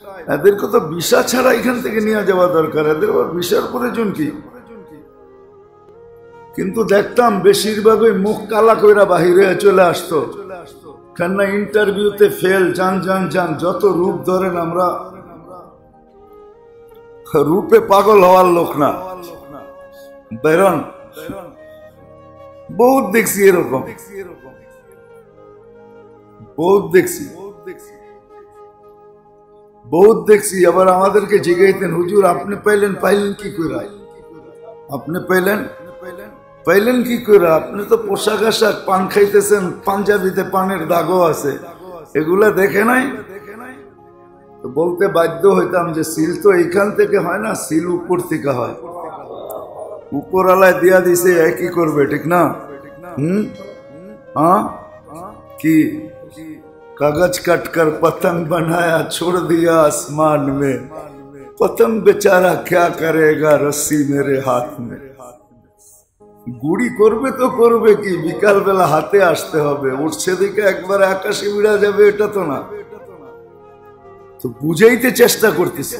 এদেরকে তো ভিসা ছাড়া এখান থেকে নিয়ে যাওয়া দরকার, এদের আবার ভিসার প্রয়োজন কি? কিন্তু দেখতাম বেশিরভাগই মুখ কালা কইরা বাহিরে চলে আসতো, কেননা ইন্টারভিউতে ফেল। জান জান জান যত রূপ ধরেন, আমরা রূপে পাগল হওয়ার লোক না। বেরন বহুত দেখছি এরকম, বহুত দেখছি, বহুত দেখছি। আবার আমাদেরকে জিজ্ঞাইতেন, হুজুর আপনি পাইলেন কি করে? আপনি পাইলেন কি করে? আপনি তো পোশাক আশাক, পান খাইতেছেন, পাঞ্জাবিতে পানের দাগও আছে, এগুলা দেখে নাই? তো বলতে বাধ্য হইতাম যে সিল তো এইখান থেকে হয় না, সিল উপর থেকে হয়। উপরওয়ালায় দিয়া দিছে, একই করবে, ঠিক না? हाँ कि कागज कट कर पतंग बनाया, छोड़ दिया आसमान में, पतंग बेचारा क्या करेगा रस्सी मेरे हाथ में। গুড়ি করবে তো করবে কি, বিকাল বেলা হাতে আসতে হবে, উঠছে দিকে একবার আকাশে বিড়া যাবে, এটা তো না। তো বুঝাইতে চেষ্টা করতেছে,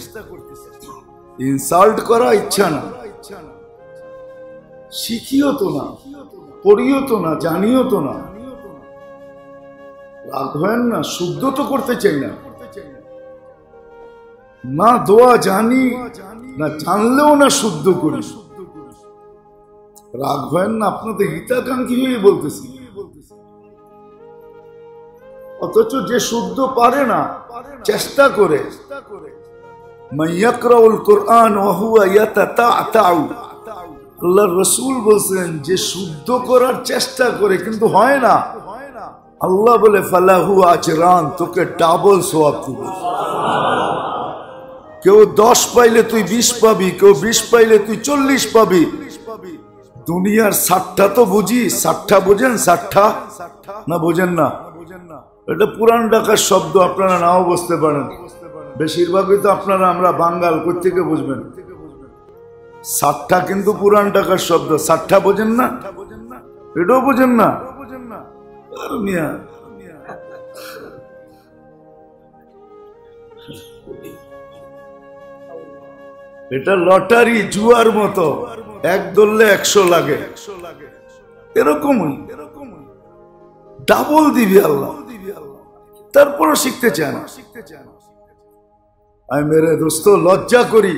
ইনসাল্ট করা ইচ্ছা না, শিখিও তো না, পড়িও তো না, জানিও তো না। রাগ হয় না, শুদ্ধ তো করতে চাই না, না দোয়া জানি না, জানলেও না শুদ্ধ করি। রাগ হয় না, আপনাদের হিতাকাঙ্ক্ষী হয়ে বলতেছি। অথচ যে শুদ্ধ পারে না, চেষ্টা করে, মাইয়াকরাউল কুরআন ওয়া হুয়া ইয়াতাতাউ, আল্লাহর রাসূল বলেন যে শুদ্ধ করার চেষ্টা করে কিন্তু হয় না, আল্লাহ বলে ফালাহু আজরান, তোকে ডাবল সওয়াব দিব। কেউ 10 পাইলে তুই 20 পাবি, কেউ 20 পাইলে তুই 40 পাবি। দুনিয়ার 60টা তো বুঝি, 60টা বোঝেন? 60টা না বোঝেন না? এটা পুরান ঢাকার শব্দ, আপনারা নাও বুঝতে পারেন। বেশিরভাগই তো আপনারা, আমরা বাঙ্গাল, কোত্থেকে বুঝবেন? 60টা কিন্তু পুরান ঢাকার শব্দ। 60টা বোঝেন না? এটাও বোঝেন না? এটা লটারি, জুয়ার মতো, এক ধরলে 100 লাগে, এরকমই ডাবল দিবি আল্লাহ, তারপরও শিখতে চায় না। আমি মেরে দোস্ত লজ্জা করি,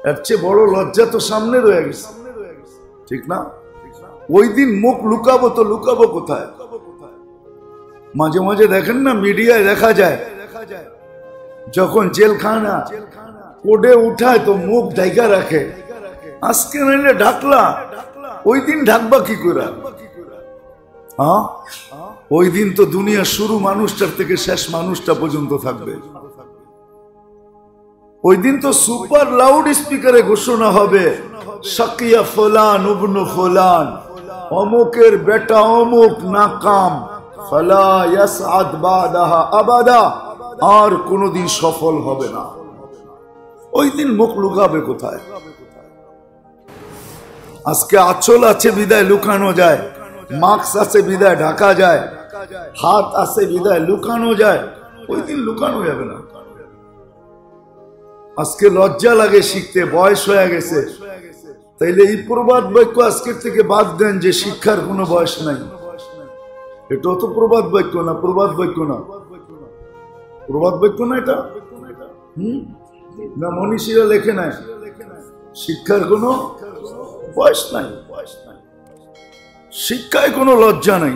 এর চেয়ে বড় লজ্জা তো সামনে রয়ে গেছে, ঠিক না? ওই দিন মুখ লুকাবো তো লুকাবো কোথায়? মাঝে মাঝে দেখেন না, মিডিয়ায় দেখা যায়, যখন জেলখানা কোডে উঠায় তো মুখ ঢাকা রাখে। আজকে নাইলে ঢাকলা, ওই দিন ঢাকবা কি করে? হ্যাঁ, ওই দিন তো দুনিয়ার শুরু মানুষটার থেকে শেষ মানুষটা পর্যন্ত থাকবে। ওই দিন তো সুপার লাউড স্পিকারে ঘোষণা হবে, শাকিয়া ফুলান ইবনে ফুলান, অমুকের বেটা অমুক নাকাম, ফালা ইয়াসআদ বাদাহা আবাদা, আর কোনদিন সফল হবে না। ওই দিন মুখ লুকাবে কোথায়? আজকে আঁচল আছে বিদায় লুকানো যায়, মাস্ক আছে বিদায় ঢাকা যায়, হাত আছে বিদায় লুকানো যায়, ওই দিন লুকানো যাবে না। আজকে লজ্জা লাগে শিখতে, বয়স হয়ে গেছে। তাইলে এই প্রবাদ বাক্য আজকের থেকে বাদ দেন যে শিক্ষার কোনো বয়স নাই। এটাও তো প্রবাদ বাক্য না? প্রবাদ বাক্য না? প্রবাদ বাক্য না এটা? না মনীষীরা লেখে নাই শিক্ষার কোনো বয়স নাই, শিক্ষায় কোনো লজ্জা নাই।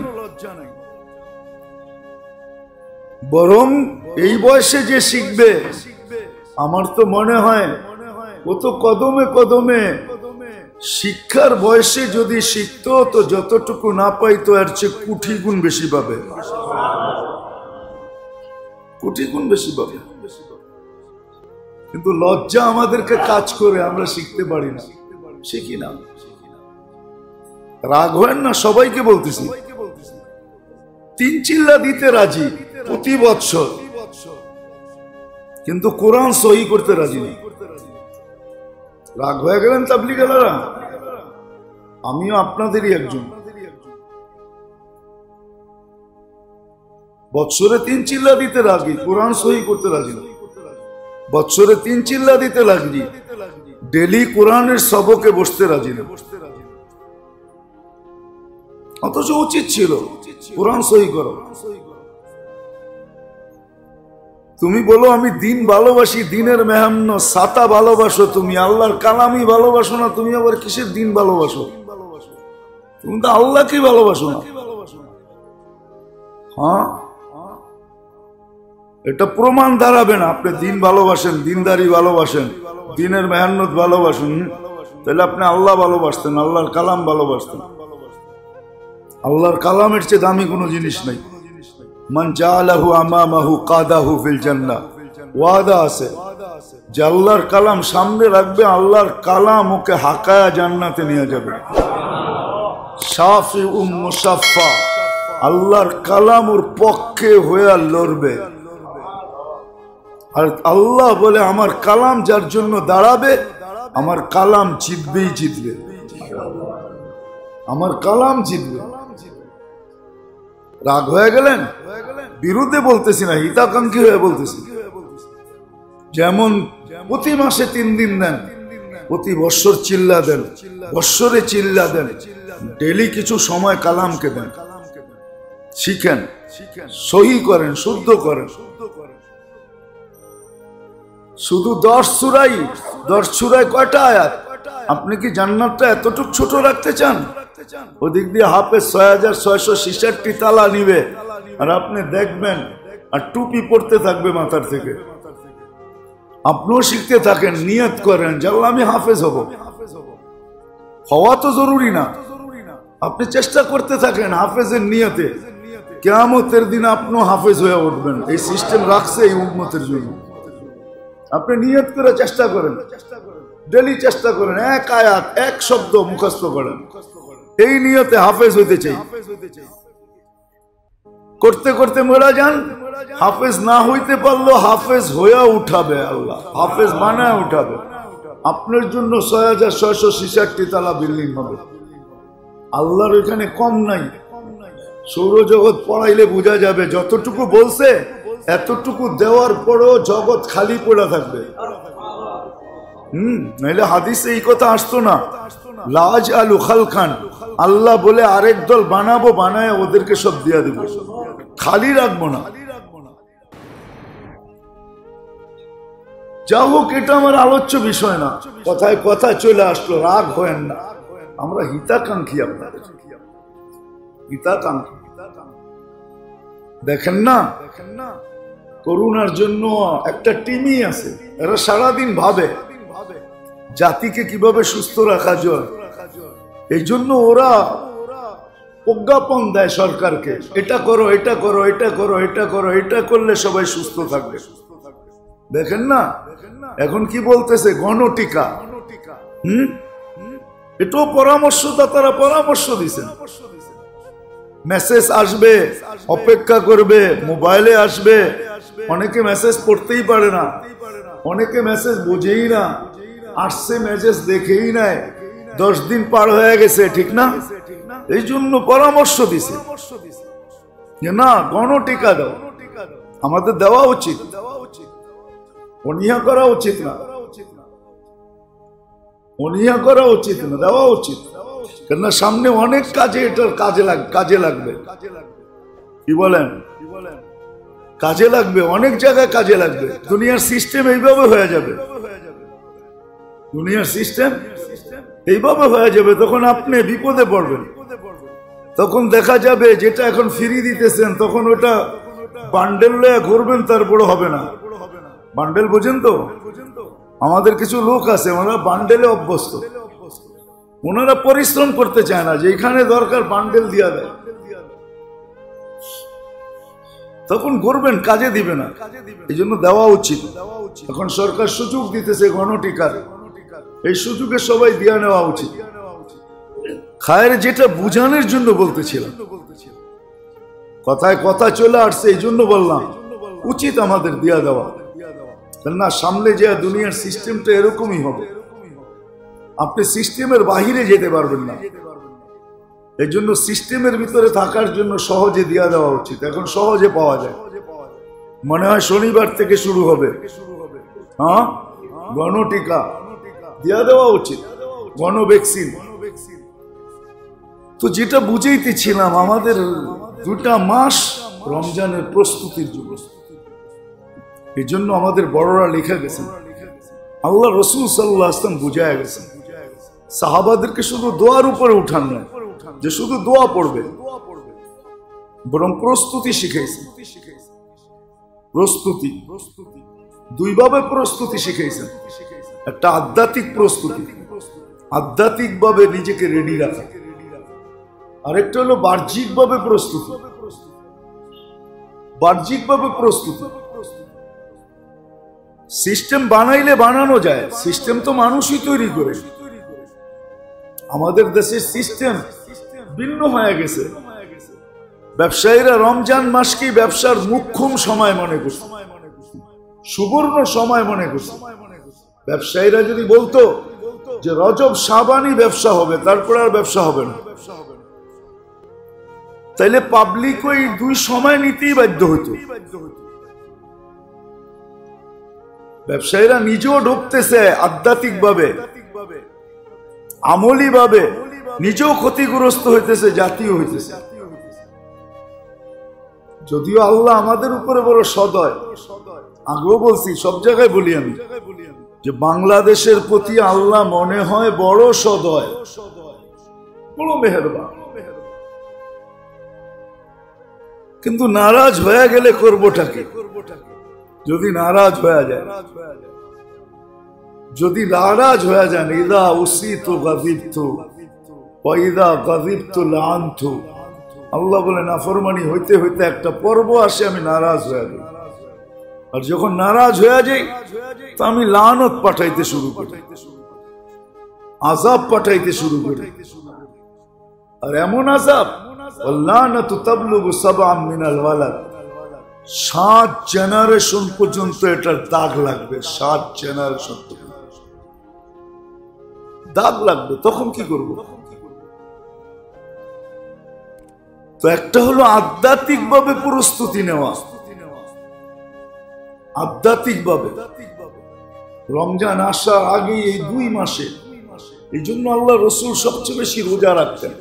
বরং এই বয়সে যে শিখবে, আমার তো মনে হয় ও তো কদমে কদমে, শিক্ষার বয়সে যদি শিখতো তো যতটুকু না পাইতো এর চেয়ে কোটি গুণ বেশি পাবে, কোটি গুণ বেশি পাবে। কিন্তু লজ্জা আমাদেরকে কাজ করে, আমরা শিখতে পারি না, শিখি না। রাগ হয় না, সবাইকে বলতেছি, 3 চিল্লা দিতে রাজি প্রতি বৎসর, কিন্তু কোরআন সহি করতে রাজি না। রাগ হয়ে গেলেন তাবলীগীরা? আমিও আপনাদেরই একজন। বৎসরে 3 চিল্লা দিতে রাজি, কোরআন সহি করতে রাজি না। বছরে 3 চিল্লা দিতে লাগলি, ডেলি কোরআনের সবকে বসতে রাজি না। অথচ উচিত ছিল কোরআন সহি করো। তুমি বলো আমি দিন ভালোবাসি, দিনের মেহান্ন সাতা ভালোবাসো, তুমি আল্লাহর কালামই ভালোবাসো না, তুমি আবার কিসের দিন ভালোবাসো? তুমি তো আল্লাহকে ভালোবাসো না। হ্যাঁ, এটা প্রমাণ দাঁড়াবে না আপনি দিন ভালোবাসেন, দিনদারি ভালোবাসেন, দিনের মেহান্নত ভালোবাসেন, তাহলে আপনি আল্লাহ ভালোবাসতেন, আল্লাহর কালাম ভালোবাসতেন। আল্লাহর কালামের চেয়ে দামি কোনো জিনিস নাই। মান জাআলাহু আমামাহু কাদাহু ফিল জান্নাহ, ওয়াদা আছে যে আল্লাহর কালাম সামনে রাখবে, আল্লাহর কালাম ওকে হাকায়া জান্নাতে নিয়ে যাবে। শাফি মুসাফফা, আল্লাহর কালাম ওর পক্ষে হয়ে লড়বে। আর আল্লাহ বলে আমার কালাম যার জন্য দাঁড়াবে, আমার কালাম জিতবেই জিতবে, আমার কালাম জিতবে। রাগ হয়ে গেলেন? বিরুদ্ধে বলতেছি না, হিতাকাঙ্ক্ষী হয়ে বলতেছি। যেমন প্রতি মাসে 3 দিন দেন, প্রতি বৎসর চিল্লা দেন, বৎসরে চিল্লা দেন, ডেলি কিছু সময় কালামকে দেন, শিখেন, সহি করেন, শুদ্ধ করেন। শুধু 10 সূরায় কয়টা আয়াত? আপনি কি জান্নাতটা এতটুক ছোট রাখতে চান? ওদিক দিয়ে হাফেজ 6666 তালা নিবে, আর আপনি দেখবেন আর টুপি পড়তে থাকবে মাথার থেকে। আপনিও শিখতে থাকেন, নিয়ত করেন যে আল্লাহ আমি হাফেজ হব। হওয়া তো জরুরি না, আপনি চেষ্টা করতে থাকেন হাফেজের নিয়তে। কিয়ামতের দিন আপনিও হাফেজ হয়ে উঠবেন। এই সিস্টেম রাখছে এই উম্মতের জন্য। আপনি নিয়ত করে চেষ্টা করেন, ডেলি চেষ্টা করেন, এক আয়াত এক শব্দ মুখস্থ করেন, এই নিয়তে হাফেজ হইতে চাই। করতে করতে মরা যান, হাফেজ না হইতে পারলো হাফেজ হয়ে উঠাবে আল্লাহ, হাফেজ বানায় উঠাবে। আপনার জন্য 6666 তালা বিল্ডিং হবে। আল্লাহর এখানে কম নাই। সৌরজগৎ পড়াইলে বোঝা যাবে, যতটুকু বলছে এতটুকু দেওয়ার পরও জগৎ খালি পড়ে থাকবে। নাইলে হাদিসে এই কথা আসতো না, লাজ আলু খালখান, আল্লাহ বলে আরেক দল বানাবো, বানায় ওদেরকে সব দিয়া দেব, খালি রাখবো না। যা হোক, এটা আমার আলোচ্য বিষয় না। কথায় কথা চলে আসলো, রাগ হয়েন না। আমরা হিতাকাঙ্ক্ষী, আপনাদের হিতাকাঙ্ক্ষী। দেখেন না, করুণার জন্য একটা টিমই আছে, এরা সারাদিন ভাবে জাতিকে কিভাবে সুস্থ রাখা যায়। এই জন্য ওরা প্রজ্ঞাপন দেয় সরকারকে, এটা করো, এটা করো, এটা করো, এটা করো, এটা করলে সবাই সুস্থ থাকবে। দেখেন না এখন কি বলতেছে, গণটিকা। এটাও পরামর্শদাতারা পরামর্শ দিচ্ছেন। মেসেজ আসবে, অপেক্ষা করবে, মোবাইলে আসবে। অনেকে মেসেজ পড়তেই পারে না, অনেকে মেসেজ বোঝেই না, আসছে মেসেজ দেখেই নাই, 10 দিন পার হয়ে গেছে, ঠিক না? এই জন্য পরামর্শ দিছে যে না, গণটিকা দাও। আমাদের দেওয়া উচিত, অনীহা করা উচিত না, অনীহা করা উচিত না, দেওয়া উচিত। কেননা সামনে অনেক কাজে এটার কাজে লাগবে। কি বলেন? কাজে লাগবে, অনেক জায়গায় কাজে লাগবে। দুনিয়ার সিস্টেম এইভাবে হয়ে যাবে, দুনিয়ার সিস্টেম এইভাবে হয়ে যাবে। তখন আপনি বিপদে পড়বেন। তখন দেখা যাবে যেটা এখন ফ্রি দিতেছেন, তখন ওটা বান্ডেল লয়ে ঘুরবেন, তারপরে হবে না। বান্ডেল বোঝেন তো? আমাদের কিছু লোক আছে, ওনারা বান্ডেলে অভ্যস্ত। ওনারা পরিশ্রম করতে চায় না, যেখানে দরকার বান্ডেল দিয়া দেয়। তখন করবেন, কাজে দিবে না। এই জন্য দেওয়া উচিত। এখন সরকার সুযোগ দিতেছে গণটিকার, এই সুযোগে সবাই দিয়া নেওয়া উচিত। খায়ের যেটা বুঝানোর জন্য বলতেছিলাম, কথায় কথা চলে আসছে, এই জন্য বললাম উচিত আমাদের দিয়া দেওয়া। না, সামনে যে দুনিয়ার সিস্টেমটা এরকমই হবে, আপনি সিস্টেমের বাহিরে যেতে পারবেন না। এই জন্য সিস্টেমের ভিতরে থাকার জন্য সহজে দিয়া দেওয়া উচিত। এখন সহজে পাওয়া যায়, মনে হয় শনিবার থেকে শুরু হবে। হ্যাঁ, গণটিকা দিয়া দেওয়া উচিত, গণ ভ্যাকসিন। তো যেটা বুঝাইতেছিলাম, আমাদের 2টা মাস রমজানের প্রস্তুতির জন্য। এই জন্য আমাদের বড়রা লিখে গেছেন, আল্লাহ রসুল সাল্লাল্লাহু আলাইহি ওয়াসাল্লাম বুঝায় গেছেন, সাহাবাদেরকে শুধু দোয়ার উপরে উঠান না, যে শুধু দোয়া পড়বে, বরং প্রস্তুতি শিখাইছেন। প্রস্তুতি 2 ভাবে প্রস্তুতি শিখাইছেন। একটা আধ্যাত্মিক প্রস্তুতি, আধ্যাত্মিক ভাবে নিজেকে রেডি রাখা, আরেকটা হলো বাহ্যিক ভাবে প্রস্তুতি। বাহ্যিক ভাবে প্রস্তুতি সিস্টেম বানাইলে বানানো যায়, সিস্টেম তো মানুষই তৈরি করে। আমাদের দেশের সিস্টেম ভিন্ন হয়ে গেছে। ব্যবসায়ীরা রমজান মাসকে ব্যবসার মুখ্যম সময় মনে করছে, সুবর্ণ সময় মনে করছে। ব্যবসায়ীরা যদি বলতো যে রজব শাবানই ব্যবসা হবে, তারপর আর ব্যবসা হবে না, তাইলে পাবলিক ওই 2 সময় নিতেই বাধ্য হতো। ব্যবসায়ীরা নিজেও ঢুকতেছে আধ্যাত্মিক ভাবে, আমলি ভাবে, নিজেও ক্ষতিগ্রস্ত হইতেছে, জাতীয় হইতেছে। যদিও আল্লাহ আমাদের উপরে বড় সদয়। আগেও বলছি, সব জায়গায় বলি আমি, যে বাংলাদেশের প্রতি আল্লাহ মনে হয় বড় সদয়, বড় মেহেরবান। কিন্তু নারাজ হয়ে গেলে করবোটা কি? যদি নারাজ হয়ে যায়, যদি নারাজ হয়ে যান, ইদা উসিতু গাযিবতু ওয়া ইদা গাযিবতু লাআনতু। আল্লাহ বলে নাফরমানি হইতে হইতে একটা পর্ব আসে, আমি নারাজ হয়ে যাই। আর যখন নারাজ হয়ে যাই, তো আমি লানত পাঠাইতে শুরু করি, আযাব পাঠাইতে শুরু করি। আর এমন আযাব, ওয়াল্লানাতু তাবলুগু সাবআন মিনাল ওয়ালাদ, 7 জেনারেশন পর্যন্ত এটার দাগ লাগবে। 7 জেনারেশন দাগ লাগবে। তখন কি করব? তো একটা হলো আধ্যাত্মিক ভাবে প্রস্তুতি নেওয়া, আধ্যাত্মিক ভাবে। রমজান আসার আগে এই 2 মাসে, এই জন্য আল্লাহ রসুল সবচেয়ে বেশি রোজা রাখতেন।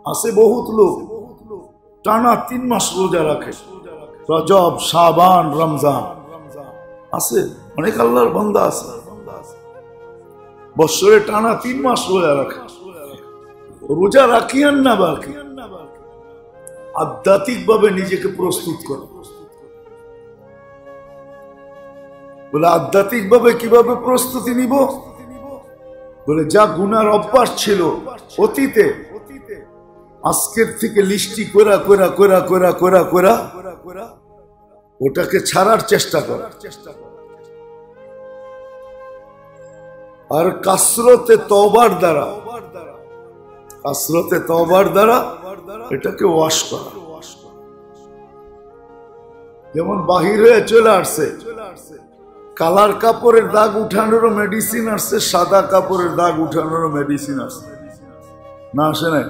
আছে বহুত লোক টানা 3 মাস রোজা রাখে, রজব, শাবান, রমজান। আছে অনেক আল্লাহর বান্দা আছে, বছরে টানা 3 মাস রোজা রাখে। রোজা রাখিয়ান না বাকি, আধ্যাত্মিক ভাবে নিজেকে প্রস্তুত করে। বলে আধ্যাত্মিক ভাবে কিভাবে প্রস্তুতি নিব? বলে যা গুনার অভ্যাস ছিল অতীতে, আজকের থেকে লিস্টি করা করা করা করা করা করা ওটাকে ছাড়ার চেষ্টা করা। আর কাসরতে তওবার দ্বারা, কাসরতে তওবার দ্বারা এটাকে ওয়াশ করা। যেমন বাহির হয়ে চলে আসছে, কালার কাপড়ের দাগ উঠানোরও মেডিসিন আসছে, সাদা কাপড়ের দাগ উঠানোরও মেডিসিন আসছে। না আসে নাই?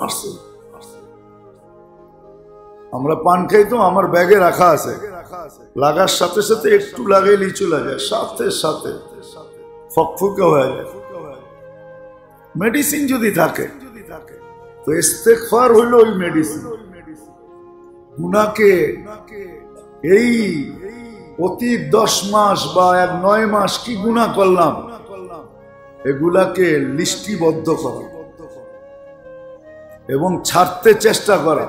আসছে। আমরা পান খাই তো, আমার ব্যাগে রাখা আছে, লাগার সাথে সাথে একটু লাগাইলেই চলে যায়, সাথে সাথে ফকফকে হয়ে যায়। মেডিসিন যদি থাকে তো ইস্তেগফার হইলো ওই মেডিসিন। গুনাহকে এই অতীত 10 মাস বা 9 মাস কি গুনাহ করলাম, এগুলাকে লিস্টিবদ্ধ করা এবং ছাড়তে চেষ্টা করা।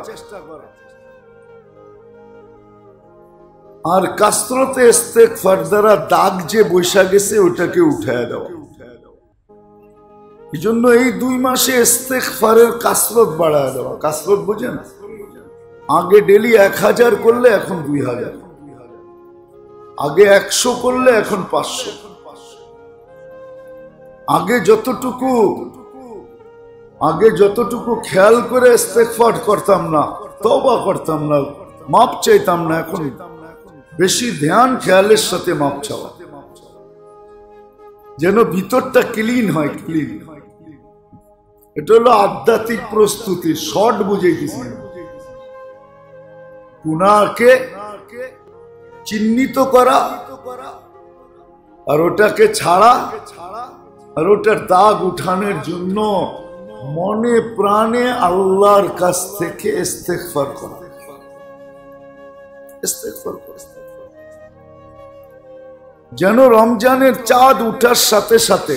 আর কাসরতে ইস্তেগফার দ্বারা দাগ যে বৈশা গেছে ওটাকে উঠায় দেওয়া। এই জন্য এই 2 মাসে ইস্তেগফারের কাসরত বাড়ায় দেওয়া। কাসরত বুঝেন? আগে ডেলি 1000 করলে এখন 2000, আগে 100 করলে এখন 500। আগে যতটুকু খেয়াল করে ইস্তেগফার করতাম না, তওবা করতাম না, মাপ চাইতাম না, এখন বেশি ধ্যান খেয়ালের সাথে মাপ চাওয়া, যেন ভিতরটা ক্লিন হয়। ক্লিন, এটা হলো আধ্যাত্মিক প্রস্তুতি। শর্ট বুঝাইতেছি। গুনাহকে চিহ্নিত করা আর ওটাকে ছাড়া আর ওটার দাগ উঠানোর জন্য মনে প্রাণে আল্লাহর কাছ থেকে ইস্তেগফার করা। যেন রমজানের চাঁদ উঠার সাথে সাথে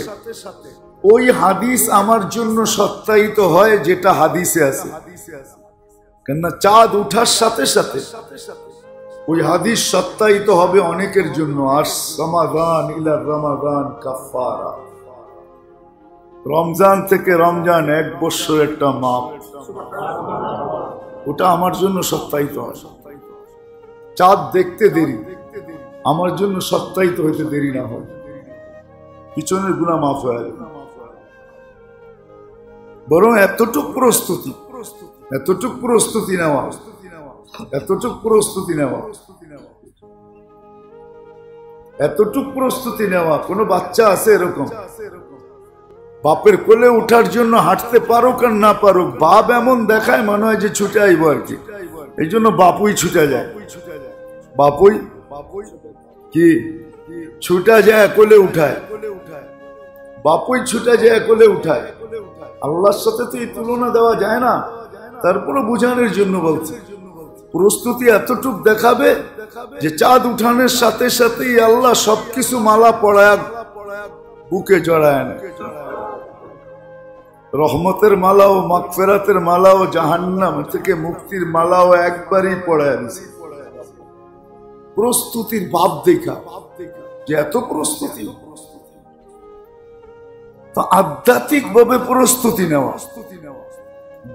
ওই হাদিস আমার জন্য সত্যায়িত হয় যেটা হাদিসে আছে। কেননা চাঁদ উঠার সাথে সাথে ওই হাদিস সত্যায়িত হবে অনেকের জন্য। আর সমাধান ইলা রমাদান কাফারা, রমজান থেকে রমজান 1 বছর একটা মাপ, ওটা আমার জন্য সত্যায়িত হয়। চাঁদ দেখতে দেরি, আমার জন্য সত্যায়িত হইতে দেরি না হয়, পিছনের গুনাহ মাফ হয়ে যাবে। বরং এতটুক প্রস্তুতি নেওয়া। কোন বাচ্চা আছে এরকম, বাপের কোলে উঠার জন্য হাঁটতে পারুক আর না পারুক, বাপ এমন দেখায় মনে হয় যে ছুটে আইব আর কি, এই জন্য বাপুই ছুটে যায়, বাপুই কি ছুটা যায় কোলে উঠায়, বাপুই ছুটে যায় কোলে উঠায়। আল্লাহর সাথে তো এই তুলনা দেওয়া যায় না, তারপরে বুঝানোর জন্য বলছে প্রস্তুতি এতটুক দেখাবে যে চাঁদ উঠানোর সাথে সাথেই আল্লাহ সবকিছু মালা পড়ায় বুকে জড়ায় না। রহমতের মালাও, মাগফিরাতের মালাও, জাহান্নাম থেকে মুক্তির মালাও একবারই পড়ায় দিছে। প্রস্তুতির ভাব দেখা যে এত প্রস্তুতি, তো আধ্যাত্মিক ভাবে প্রস্তুতি নেওয়া,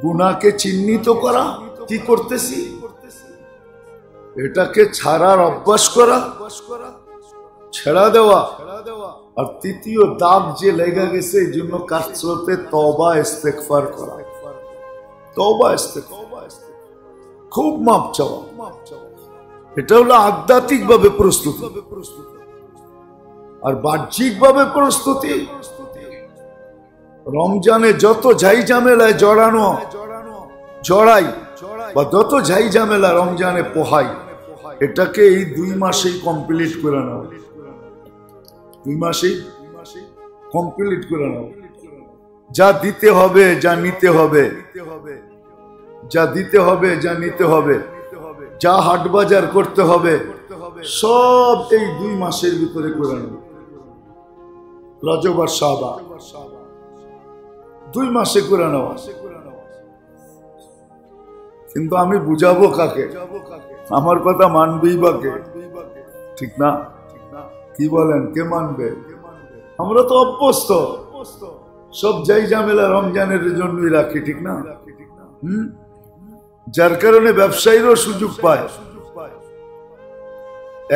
গুনাহকে চিহ্নিত করা, কি করতেছি এটাকে ছাড়ার অভ্যাস করা, ছেড়া দেওয়া। আর তৃতীয় দাগ যে লেগে গেছে এই জন্য কাসরতে তওবা ইস্তেগফার করা, তওবা ইস্তেগফার, খুব মাপ চাওয়া। এটা হলো আধ্যাত্মিক ভাবে প্রস্তুতি। আর বাহ্যিক ভাবে প্রস্তুতি রমজানে যত ঝাই ঝামেলায় জড়াই বা যত ঝাই ঝামেলা রমজানে পোহাই, এটাকে এই 2 মাসেই কমপ্লিট করে নাও, 2 মাসেই কমপ্লিট করে নাও। যা দিতে হবে, যা নিতে হবে, যা দিতে হবে, যা নিতে হবে, যা হাট বাজার করতে হবে, সব এই 2 মাসের ভিতরে করে নাও। রজব আর শাবান 2 মাসে করে নেওয়া। কিন্তু আমি বুঝাবো কাকে? আমার কথা মানবেই বা কে? ঠিক না? কি বলেন, কে মানবে? আমরা তো অভ্যস্ত, সব যাই ঝামেলা রমজানের জন্যই রাখি, ঠিক না? যার কারণে ব্যবসায়ীরও সুযোগ পায়,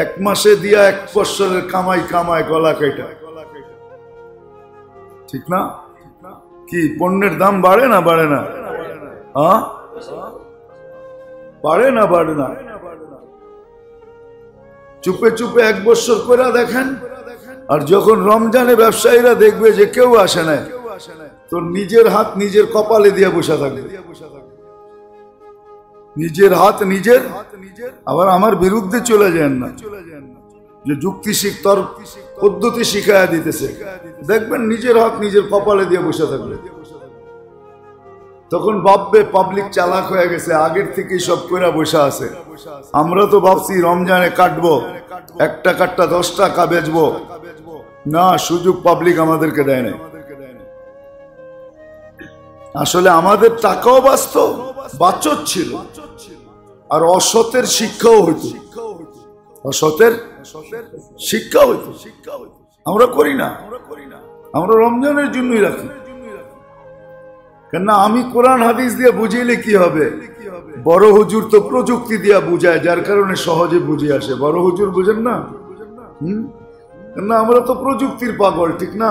1 মাসে দিয়া 1 বছরের কামায় গলা কাটা, ঠিক না? কি পণ্যের দাম বাড়ে না বাড়ে না? বাড়ে না বাড়ে না? চুপে চুপে 1 বছর করে দেখেন, আর যখন রমজানে ব্যবসায়ীরা দেখবে যে কেউ আসে না, তো নিজের হাত নিজের কপালে দিয়ে বসে থাকবে, নিজের হাত নিজের। আবার আমার বিরুদ্ধে চলে যান না, যে যুক্তি তর্ক পদ্ধতি শিখায়া দিতেছে, দেখবেন নিজের হাত নিজের কপালে দিয়ে বসে থাকবে। তখন ভাববে পাবলিক চালাক হয়ে গেছে, আগের থেকে সব কইরা বসে আছে। আমরা তো ভাবছি রমজানে কাটবো, 1 টাকাটা 10 টাকা বেচবো, না, সুযোগ পাবলিক আমাদেরকে দেয় না। আসলে আমাদের টাকাও বাঁচত ছিল, আর অসতের শিক্ষাও হইতো, অসতের শিক্ষা হইতো। আমরা করি না, আমরা রমজানের জন্যই রাখি। কেননা আমি কোরআন হাদিস দিয়ে বুঝাইলে কি হবে? বড় হুজুর তো প্রযুক্তি দিয়া বুঝায়, যার কারণে সহজে বুঝে আসে। বড় হুজুর বুঝেন না? কেননা আমরা তো প্রযুক্তির পাগল, ঠিক না?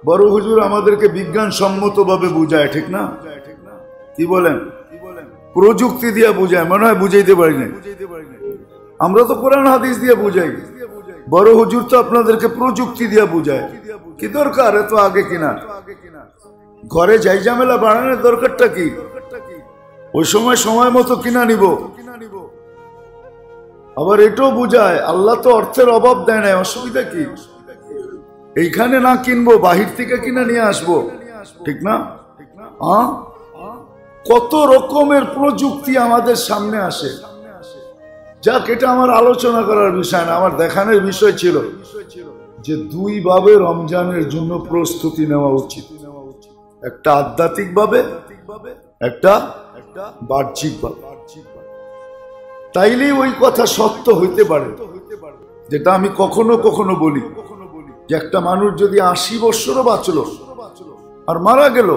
বড় হুজুর আমাদেরকে বিজ্ঞান সম্মত ভাবে বুঝায়, ঠিক না? কি বলেন? প্রযুক্তি দিয়া বুঝায়, মনে হয় বুঝাইতে পারি না। আমরা তো কোরআন হাদিস দিয়ে বুঝাই, বড় হুজুর তো আপনাদেরকে প্রযুক্তি দিয়া বুঝায়। কি দরকার এত আগে কিনা? ঘরে যাই ঝামেলা বাড়ানোর দরকারটা কি? ওই সময় মতো কিনা নিব, আবার এটাও বুঝায় আল্লাহ তো অর্থের অভাব দেয় না, অসুবিধা কি? এইখানে না কিনবো, বাহির থেকে কিনে নিয়ে আসবো, ঠিক না? কত রকমের প্রযুক্তি আমাদের সামনে আসে। যাক, এটা আমার আলোচনা করার বিষয় না, আমার দেখানোর বিষয় ছিল যে দুই ভাবে রমজানের জন্য প্রস্তুতি নেওয়া উচিত, একটা আধ্যাত্মিক ভাবে, একটা বাহ্যিক ভাবে। তাইলেই ওই কথা সত্য হইতে পারে যেটা আমি কখনো কখনো বলি, যে একটা মানুষ যদি 80 বছরও বাঁচলো আর মারা গেল,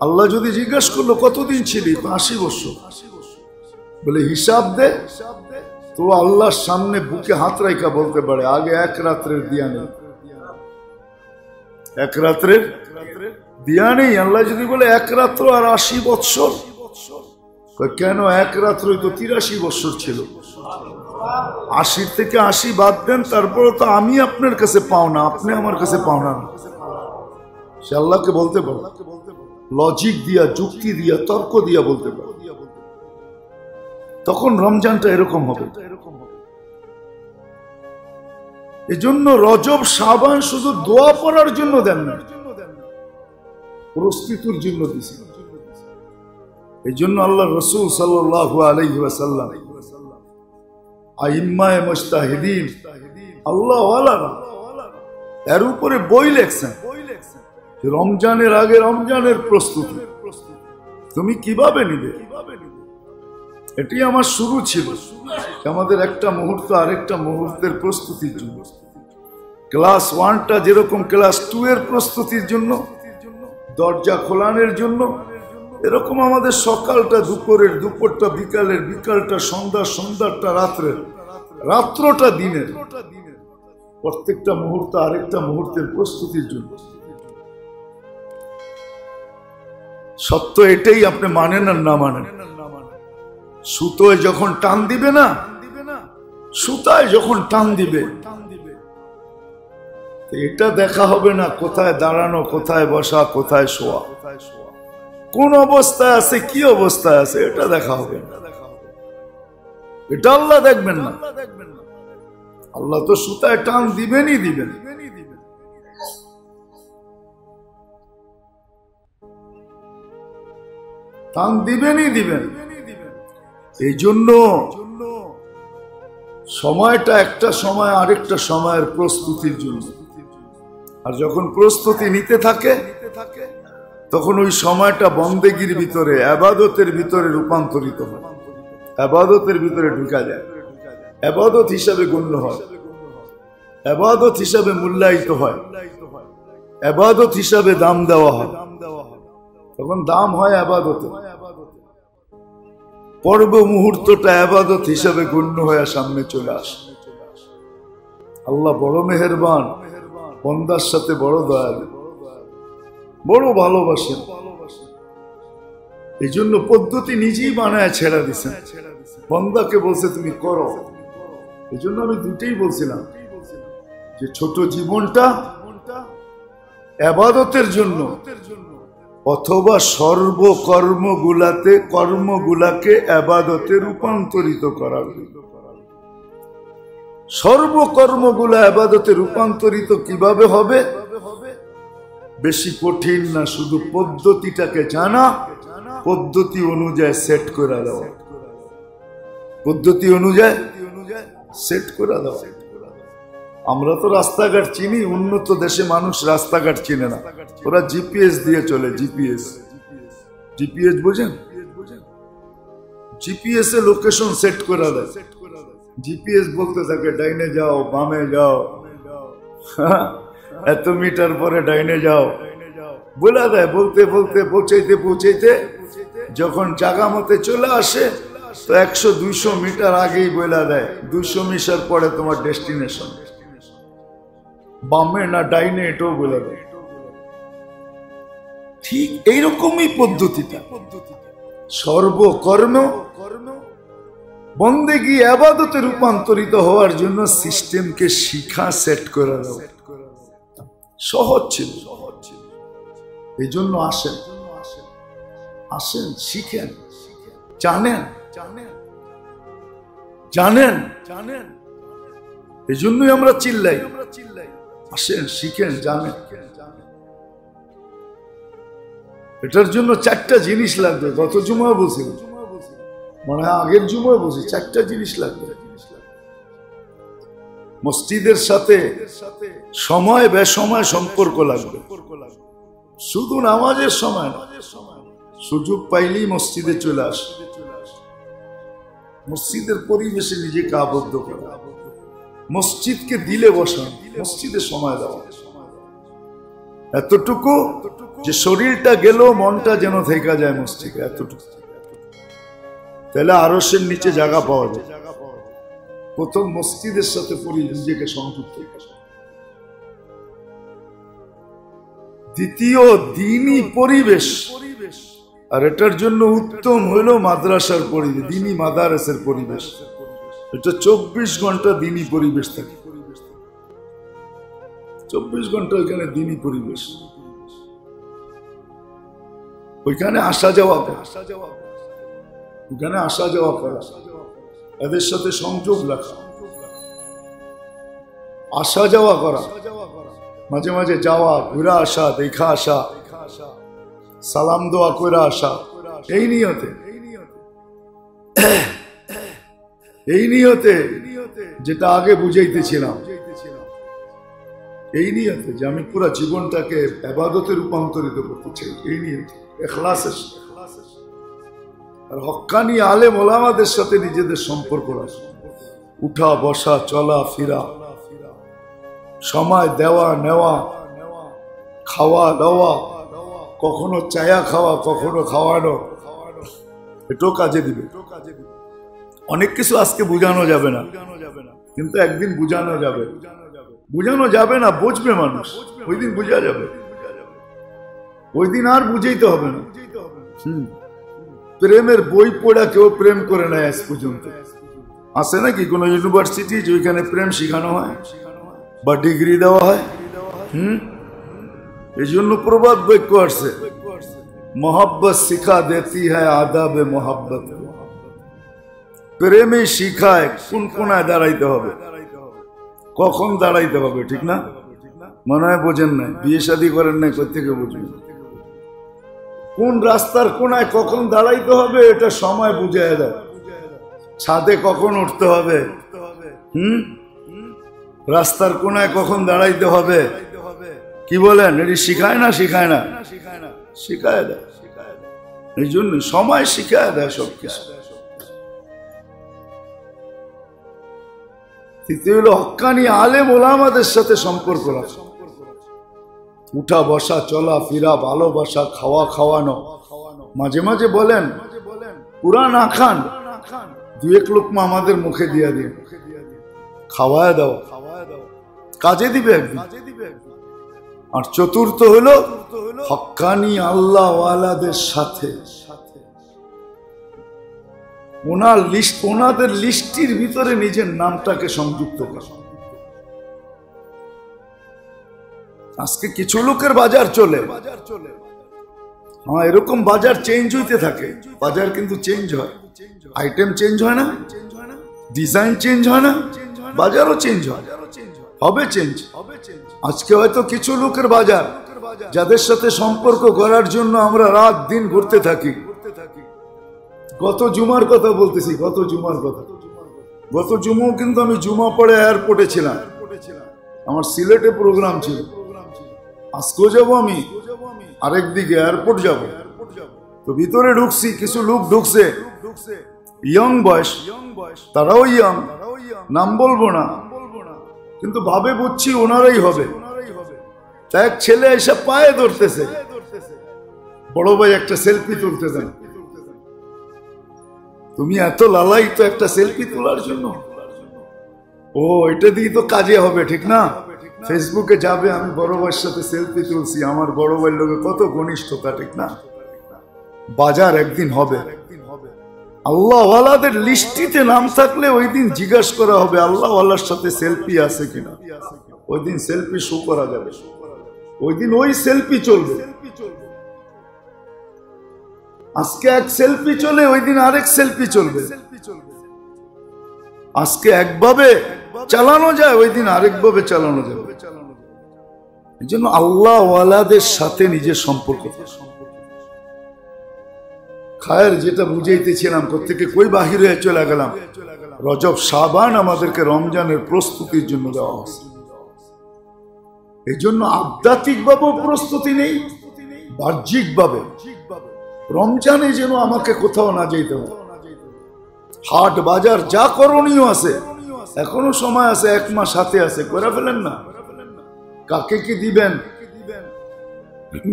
আল্লাহ যদি জিজ্ঞেস করলো কতদিন ছিলি, 80 বছর, বলে হিসাব দে, তো আল্লাহর সামনে বুকে হাত রাইখা বলতে পারে আগে এক রাত্রের দিয়া নেই, এক রাত্রের দিয়া নেই। আল্লাহ যদি বলে এক রাত্র আর 80 বৎসর, কেন এক রাত্রই তো 83 বৎসর ছিল, 80 থেকে 80 বাদ দেন, তারপরে তো আমি আপনার কাছে পাও না, আপনি আমার কাছে পাও না। সে আল্লাহকে বলতে পারে, লজিক দিয়া, যুক্তি দিয়া, তর্ক দিয়া বলতে পারে। তখন রমজানটা এরকম হবে। এজন্য রজব শাবান শুধু দোয়া পড়ার জন্য দেন না, প্রস্তুতির জন্য দিয়েছে। এই জন্য আল্লাহ রসুল সাল্লাল্লাহু আলাইহি ওয়াসাল্লাম আইম্মায়ে মুজতাহিদিন, আল্লাহ ওয়ালারা, এর উপরে বই লেখছেন রমজানের আগে রমজানের প্রস্তুতি তুমি কিভাবে নিবে। এটি আমার শুরু ছিল, আমাদের একটা মুহূর্ত আরেকটা মুহূর্তের প্রস্তুতির জন্য। ক্লাস 1টা যেরকম ক্লাস 2 এর প্রস্তুতির জন্য, দরজা খোলানোর জন্য, এরকম আমাদের সকালটা দুপুরের, দুপুরটা বিকালের, বিকালটা সন্ধ্যা, সন্ধ্যাটা রাত্রের, রাত্রটা দিনের, প্রত্যেকটা মুহূর্ত আরেকটা মুহূর্তের প্রস্তুতির জন্য। সত্য এটাই, আপনি মানেন আর না মানেন। সুতোয় যখন টান দিবে না, সুতায় যখন টান দিবে, এটা দেখা হবে না কোথায় দাঁড়ানো, কোথায় বসা, কোথায় শোয়া, কোন অবস্থায় আছে, কি অবস্থায় আছে, এটা দেখা হবে না। এটা আল্লাহ দেখবেন না। আল্লাহ তো সুতায় টান দিবেনই দিবেন। টান দিবেনই দিবেন। এই জন্য সময়টা একটা সময় আরেকটা সময়ের প্রস্তুতির জন্য। আর যখন প্রস্তুতি নিতে থাকে তখন ওই সময়টা বন্দেগীর ভিতরে, ইবাদতের ভিতরে রূপান্তরিত হয়, ইবাদতের ভিতরে ঢুকা যায়, ইবাদত হিসাবে গণ্য হয়, ইবাদত হিসাবে মূল্যায়িত হয়, ইবাদত হিসাবে দাম দেওয়া হয়। তখন দাম হয় ইবাদতে, পর্ব মুহূর্তটা ইবাদত হিসাবে গণ্য হয়ে সামনে চলে আসে। আল্লাহ বড় মেহেরবান, বান্দার সাথে বড় দয়ালু, বড় ভালোবাসেন। এই জন্য পদ্ধতি নিজেই বানায় ছেড়া দিছেন, বান্দাকে বলছে তুমি করো। এই জন্য আমি দুটেই বলছিলাম যে ছোট জীবনটা ইবাদতের জন্য, অথবা কর্মগুলাকে ইবাদতে রূপান্তরিত করার জন্য। সর্বকর্মগুলা ইবাদতে রূপান্তরিত কিভাবে হবে? বেশি কঠিন না, শুধু পদ্ধতিটাকে জানা, পদ্ধতি অনুযায়ী সেট করে দেওয়া, পদ্ধতি অনুযায়ী সেট করে দেওয়া। আমরা তো রাস্তাঘাট চিনি, উন্নত দেশে মানুষ রাস্তাঘাট চিনে না, ওরা জিপিএস দিয়ে চলে। জিপিএস বোঝেন? জিপিএস এ লোকেশন সেট করে দেয়। জিপিএস বলতে থাকে ডাইনে যাও, বামে যাও, এত মিটার পরে ডাইনে যাও, বলে দেয়। বলতে বলতে পৌঁছাইতে যখন জায়গা মতে চলে আসে তো 100-200 মিটার আগেই বলে দেয় 200 মিটার পরে তোমার ডেস্টিনেশন। বামে না ডাইনে এটাও বলে দেয়। ঠিক এইরকমই পদ্ধতিটা। সর্বকর্ম বন্দেগী ইবাদতে রূপান্তরিত হওয়ার জন্য সিস্টেমকে শিখা, সেট করে দেওয়া সহজ ছিল। এই জন্য আসেন, শিখেন, জানেন। জানেন? এই জন্যই আমরা চিল্লাই। আসেন, শিখেন, জানেন। এটার জন্য 4টা জিনিস লাগবে। গত জুমা বলছি, মানে আগের জুমা বলছি, 4টা জিনিস লাগবে। মসজিদের সাথে সময় বেসময় সম্পর্ক লাগবে। শুধু নামাজের সময় না, সুযোগ পাইলেই মসজিদে চলে আসে। মসজিদের পরিবেশে নিজেকে আবদ্ধ করা, মসজিদকে দিলে বসান, মসজিদে সময় দেওয়া, এতটুকু যে শরীরটা গেল মনটা যেন থেকে যায় মসজিদে, এতটুকু। তাহলে আরশের নিচে জায়গা পাওয়া যায়। প্রথম মসজিদের সাথে নিজেকে সংযুক্ত। দ্বিতীয় দ্বীনি পরিবেশ, আর এটার জন্য উত্তম হইল মাদ্রাসার পরিবেশ, দ্বীনি মাদারেসের পরিবেশ। এটা 24 ঘন্টা দ্বীনি পরিবেশ থাকে, 24 ঘন্টা ওইখানে দ্বীনি পরিবেশ। ওইখানে আসা যাওয়া করা, ওইখানে আসা যাওয়া করা, এদের সাথে সংযোগ রাখা, আসা যাওয়া করা, মাঝে মাঝে যাওয়া, ঘুরে আসা, দেখা আসা, সালাম দোয়া করে আসা, এই নিয়তে, এই নিয়তে যেটা আগে বুঝাইতেছিলাম, এই নিয়তে যে আমি পুরো জীবনটাকে ইবাদতে রূপান্তরিত করতে চাই, এই নিয়তে, ইখলাসের সাথে। আর হক্কানি আলেম ওলামাদের সাথে নিজেদের সম্পর্ক রাখা, উঠা বসা, চলা ফিরা, সময় দেওয়া নেওয়া, খাওয়া দাওয়া, কখনো চায়া খাওয়া, কখনো খাওয়ানো, এটাও কাজে দিবে। অনেক কিছু আজকে বুঝানো যাবে না, কিন্তু একদিন বুঝানো যাবে। বুঝানো যাবে না, বুঝবে মানুষ, ওই দিন বুঝা যাবে, ওই দিন আর বুঝাইতে হবে না। প্রেমের বই পড়া কেউ প্রেম করে নেয় আজ পর্যন্ত? আছে নাকি কোন ইউনিভার্সিটি যেখানে প্রেম শিখানো হয় বা ডিগ্রি দেওয়া হয়? এই জন্য প্রবাদ বাক্য আসছে, মোহাব্বত শিখা দেতি হ্যায় আদাবে মোহাব্বত। প্রেমে শিখায় কোন কোনায় দাঁড়াইতে হবে, কখন দাঁড়াইতে হবে, ঠিক না? মনে হয় বোঝেন নাই, বিয়ে শাদী করেন নাই, কোথেকে বুঝবেন? কোন রাস্তার কোনায় কখন দাঁড়াইতে হবে এটা সময় বুঝিয়ে দেয়। ছাদে কখন উঠতে হবে, রাস্তার কোনায় কখন দাঁড়াইতে হবে, কি বলেন? এটি শিখায় না? শিখায় না? শিখায় দেয়। এই জন্য সময় শিখায় দেয় সবকিছু। তৃতীয় হলো হক্কানি আলেম ওলামাদের সাথে সম্পর্ক রাখা, উঠা বসা, চলা ফিরা, ভালোবাসা, খাওয়া খাওয়ানো। মাঝে মাঝে বলেন পুরা না খান, 2-1 লোকমা আমাদের মুখে দিয়ে দিন, খাওয়ায় দাও, কাজে দিবে একদিন। আর চতুর্থ হলো হক্কানি আল্লাহ ওয়ালাদের সাথে ওনাদের লিস্টির ভিতরে নিজের নামটাকে সংযুক্ত করা। আজকে কিছু লোকের বাজার চলে, হ্যাঁ এরকম বাজার চেঞ্জ হইতে থাকে, বাজার কিন্তু চেঞ্জ হয়, আইটেম চেঞ্জ হয় না, ডিজাইন চেঞ্জ হয় না, বাজারও চেঞ্জ হয়, হবে চেঞ্জ। আজকে হয়তো কিছু লোকের বাজার যাদের সাথে সম্পর্ক করার জন্য আমরা রাত দিন ঘুরতে থাকি। গত জুমার কথা বলতেছি, গত জুমার কথা। গত জুমাও কিন্তু আমি জুমা পড়ে এয়ারপোর্টে ছিলাম, আমার সিলেটে প্রোগ্রাম ছিল। আজকেও যাবো আমি আরেকদিকে, এয়ারপোর্ট যাব। তো ভিতরে ঢুকছি, কিছু লোক ঢুকছে ইয়ং বয়স, তারাও ইয়ং, নাম বলবো না, কিন্তু ভাবে বুঝছি ওনারাই হবে। তাই এক ছেলে এসে পায়ে ধরতেছে, বড় ভাই একটা সেলফি তুলতে দেন। তুমি এত লালাই তো একটা সেলফি তোলার জন্য? ও এটা দিয়ে তো কাজে হবে, ঠিক না? ফেসবুকে যাবে আমি বড় ভাইয়ের সাথে সেলফি তুলছি, আমার বড় ভাইয়ের লোকে কত ঘনিষ্ঠতা, ঠিক না? বাজার একদিন হবে। আল্লাহ ওয়ালাদের লিস্টিতে নাম থাকলে ওই দিন জিজ্ঞাসা করা হবে আল্লাহ ওয়ালার সাথে সেলফি আছে কিনা। ওই দিন সেলফি শো করা যাবে, ওই দিন ওই সেলফি চলবে। আজকে এক সেলফি চলে, ওই দিন আরেক সেলফি চলবে। আজকে একভাবে চালানো যায়, ওই দিন আরেকভাবে চালানো যাবে। এই জন্য আল্লাহ ওয়ালাদের সাথে নিজের সম্পর্ক। খায়ের যেটা বুঝাইতেছিলাম, প্রত্যেকে কই বাহির হয়ে চলে গেলাম। রজব শাবান আমাদেরকে রমজানের প্রস্তুতির জন্য দেওয়া হয়েছে। এই জন্য আধ্যাত্মিক ভাবেও প্রস্তুতি নেই, বাহ্যিক ভাবে। রমজানে যেন আমাকে কোথাও না যেতে হবে। হাট বাজার যা করণীয় আছে, এখনো সময় আছে, 1 মাস হাতে আছে, করে ফেলেন না। কাকে কি দিবেন,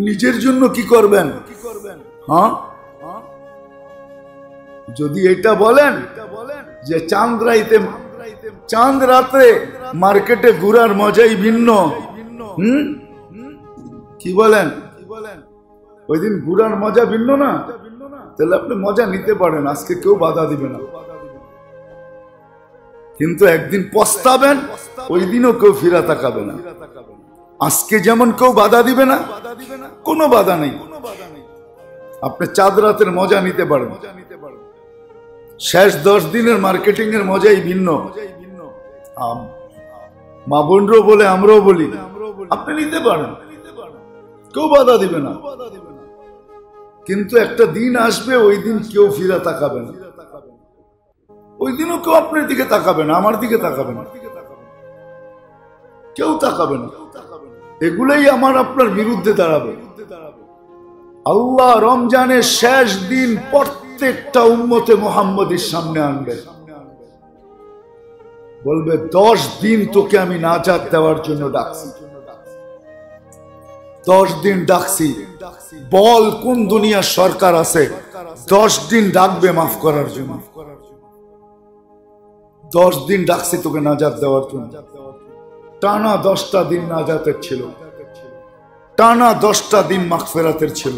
নিজের জন্য কি করবেন? হ্যাঁ, যদি এটা বলেন যে চাঁদ রাতে মার্কেটে ঘুরার মজাই ভিন্ন, কি বলেন? ওই দিন ঘুরার মজা ভিন্ন না, তাহলে আপনি মজা নিতে পারেন, আজকে কেউ বাধা দিবে না। কিন্তু একদিন পস্তাবেন, ওই দিনও কেউ ফিরা তাকাবে না। আজকে যেমন কেউ বাধা দিবে না, কোনো বাধা নেই, আপনি চাঁদ রাতের মজা নিতে পারেন। শেষ 10 দিনের মার্কেটিং এর মজাই ভিন্ন। মা বোনরাও বলে, আমরাও বলি, আপনি নিতে পারেন, কেউ বাধা দিবে না। কিন্তু একটা দিন আসবে, ওই দিন কেউ ফিরা তাকাবে না। ওই দিনও কেউ আপনার দিকে তাকাবে না, আমার দিকে তাকাবে না, কেউ তাকাবে না। এগুলাই আমার আপনার বিরুদ্ধে দাঁড়াবে। আল্লাহ রমজানের শেষ দিন প্রত্যেকটা উম্মতে মুহাম্মদের সামনে আনবে, বলবে 10 দিন তোকে আমি নাজাত দেওয়ার জন্য ডাকছি, 10 দিন ডাকছি, বল কোন দুনিয়ার সরকার আছে 10 দিন ডাকবে মাফ করার জন্য। 10 দিন ডাকছি তোকে নাজাত দেওয়ার জন্য। টানা 10টা দিন নাজাতের ছিল, টানা 10টা দিন মাগফিরাতের ছিল,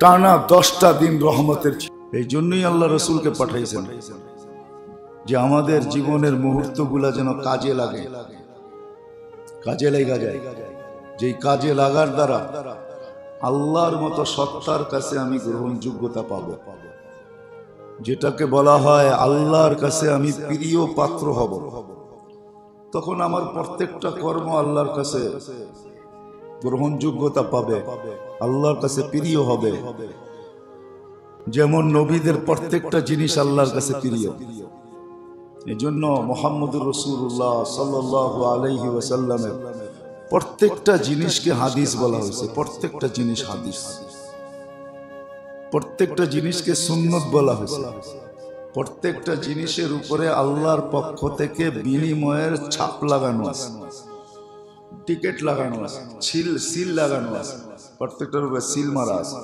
টানা 10টা দিন রহমতের ছিল। এই জন্যই আল্লাহ রসুলকে পাঠাইছেন যে আমাদের জীবনের মুহূর্তগুলা যেন কাজে লাগে, কাজে লাগা যায়। যেই কাজে লাগার দ্বারা আল্লাহর মতো সত্তার কাছে আমি গ্রহণযোগ্যতা পাবো, যেটাকে বলা হয় আল্লাহর কাছে আমি প্রিয় পাত্র হব। তখন আমার প্রত্যেকটা কর্ম আল্লাহর কাছে গ্রহণযোগ্যতা পাবে, আল্লাহর কাছে প্রিয় হবে। যেমন নবীদের প্রত্যেকটা জিনিস আল্লাহর কাছে প্রিয়। এই জন্য মুহাম্মদুর রাসূলুল্লাহ সাল্লাল্লাহু আলাইহি ওয়াসাল্লামের প্রত্যেকটা জিনিসকে হাদিস বলা হয়েছে। প্রত্যেকটা জিনিস হাদিস, প্রত্যেকটা জিনিসকে সুন্নত বলা হয়েছে। প্রত্যেকটা জিনিসের উপরে আল্লাহর পক্ষ থেকে বিনিময়ের ছাপ লাগানো আছে, টিকেট লাগানো আছে, সিল লাগানো আছে, প্রত্যেকটার উপরে সিল মারা আছে।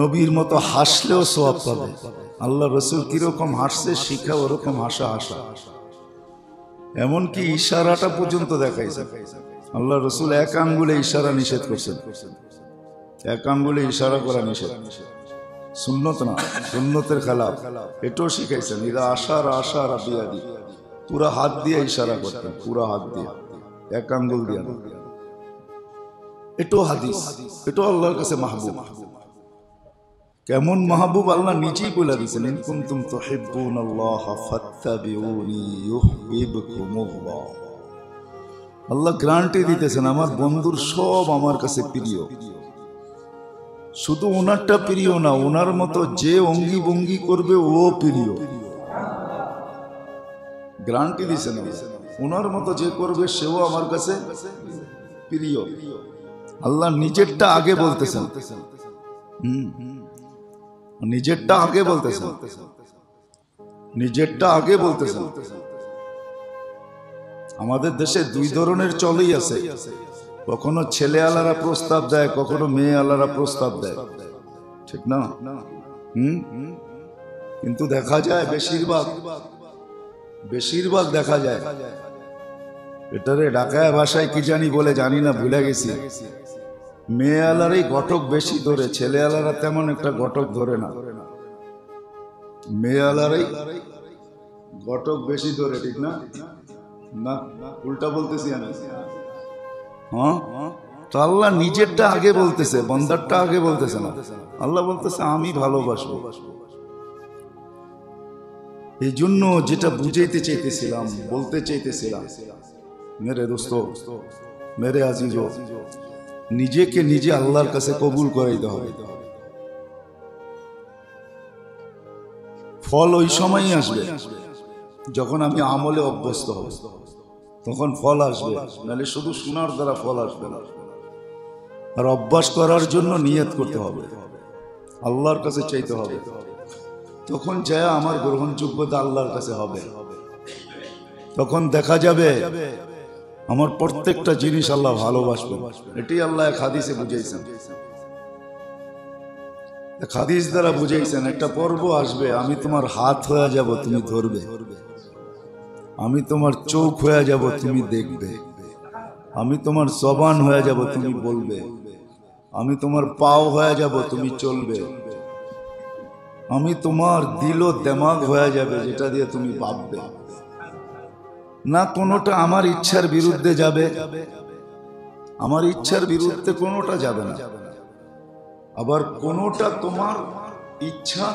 নবীর মতো হাসলেও সওয়াব পাবে। আল্লাহ রসুল কিরকম হাসছে শিখা ওরকম হাসা হাসা, এমনকি ইশারাটা পর্যন্ত দেখাইছে। আল্লাহ রসুল 1 আঙ্গুলে ইশারা নিষেধ করছেন, 1 আঙ্গুলে ইশারা করা নিষেধ, সুন্নত না, সুন্নতের খেলাফ। এটাও শিখাইছেন, ইদা আশারা আশারা বিয়াদি, পুরা হাত দিয়ে ইশারা করতেন, পুরা হাত দিয়ে, 1 আঙ্গুল দিয়ে। এটাও হাদিস, এটাও আল্লাহর কাছে মাহবুব। কেমন মাহবুব আল্লাহ নিজেই বলে দিয়েছেন, ইন কুনতুম তুহিব্বুনাল্লাহা ফাত্তাবিউনি ইউহিব্বুকুমুল্লাহ। আল্লাহ গ্যারান্টি দিতেছেন আমার বন্ধুর সব আমার কাছে প্রিয়। শুধু ওনারটা প্রিয় না, ওনার মতো যে অঙ্গি ভঙ্গি করবে ও প্রিয়। গ্যারান্টি দিয়েছেন, ওনার মতো যে করবে সেও আমার কাছে প্রিয়। আল্লাহ নিজেরটা আগে বলতেছেন, নিজেরটা আগে বলতেছেন, নিজেরটা আগে বলতেছেন। আমাদের দেশে 2 ধরনের চলই আছে, কখনো ছেলে আলারা প্রস্তাব দেয়, কখনো মেয়ে আলারা প্রস্তাব দেয়, ঠিক না? কিন্তু দেখা যায় বেশিরভাগ দেখা যায়, এটারে ঢাকায় ভাষায় কি জানি বলে, জানি না, ভুলে গেছি। মেয়ে আলারাই ঘটক বেশি ধরে, ছেলে আলারা তেমন একটা ঘটক ধরে না। মেয়ে আলারাই ঘটক বেশি ধরে, ঠিক না? না, উল্টা বলতেছি আমি। হ্যাঁ, তো আল্লাহ নিজেরটা আগে বলতেছে, বন্দারটা আগে বলতেছে না। আল্লাহ বলতেছে আমি ভালোবাসবো। এই জন্য যেটা বুঝাইতে চাইতেছিলাম, বলতে চাইতেছিলাম, মেরে দোস্ত, মেরে আজিজো, নিজেকে নিজে আল্লাহর কাছে কবুল করাইতে হবে। ফল ওই সময়ই আসবে যখন আমি আমলে অভ্যস্ত হব, তখন ফল আসবে, নাহলে শুধু শোনার দ্বারা ফল আসবে না। আর অভ্যাস করার জন্য নিয়ত করতে হবে, আল্লাহর কাছে চাইতে হবে, তখন যায় আমার গ্রহণযোগ্যতা আল্লাহর কাছে হবে। তখন দেখা যাবে আমার প্রত্যেকটা জিনিস আল্লাহ ভালোবাসবে। এটাই আল্লাহ এক হাদিসে বুঝাইছেন, এক হাদিস দ্বারা বুঝাইছেন, একটা পর্ব আসবে, আমি তোমার হাত হয়ে যাব, তুমি ধরবে, আমি তোমার চোখ হয়ে যাব, তুমি দেখবে, আমি তোমার জবান হয়ে যাব, তুমি বলবে, আমি তোমার পাও হয়ে যাব, তুমি চলবে, আমি তোমার দিল ও দিমাগ হয়ে যাবে, যেটা দিয়ে তুমি ভাববে না। কোনোটা আমার ইচ্ছার বিরুদ্ধে যাবে, আমার ইচ্ছার বিরুদ্ধে কোনোটা যাবে না। আবার কোনোটা তোমার ইচ্ছা,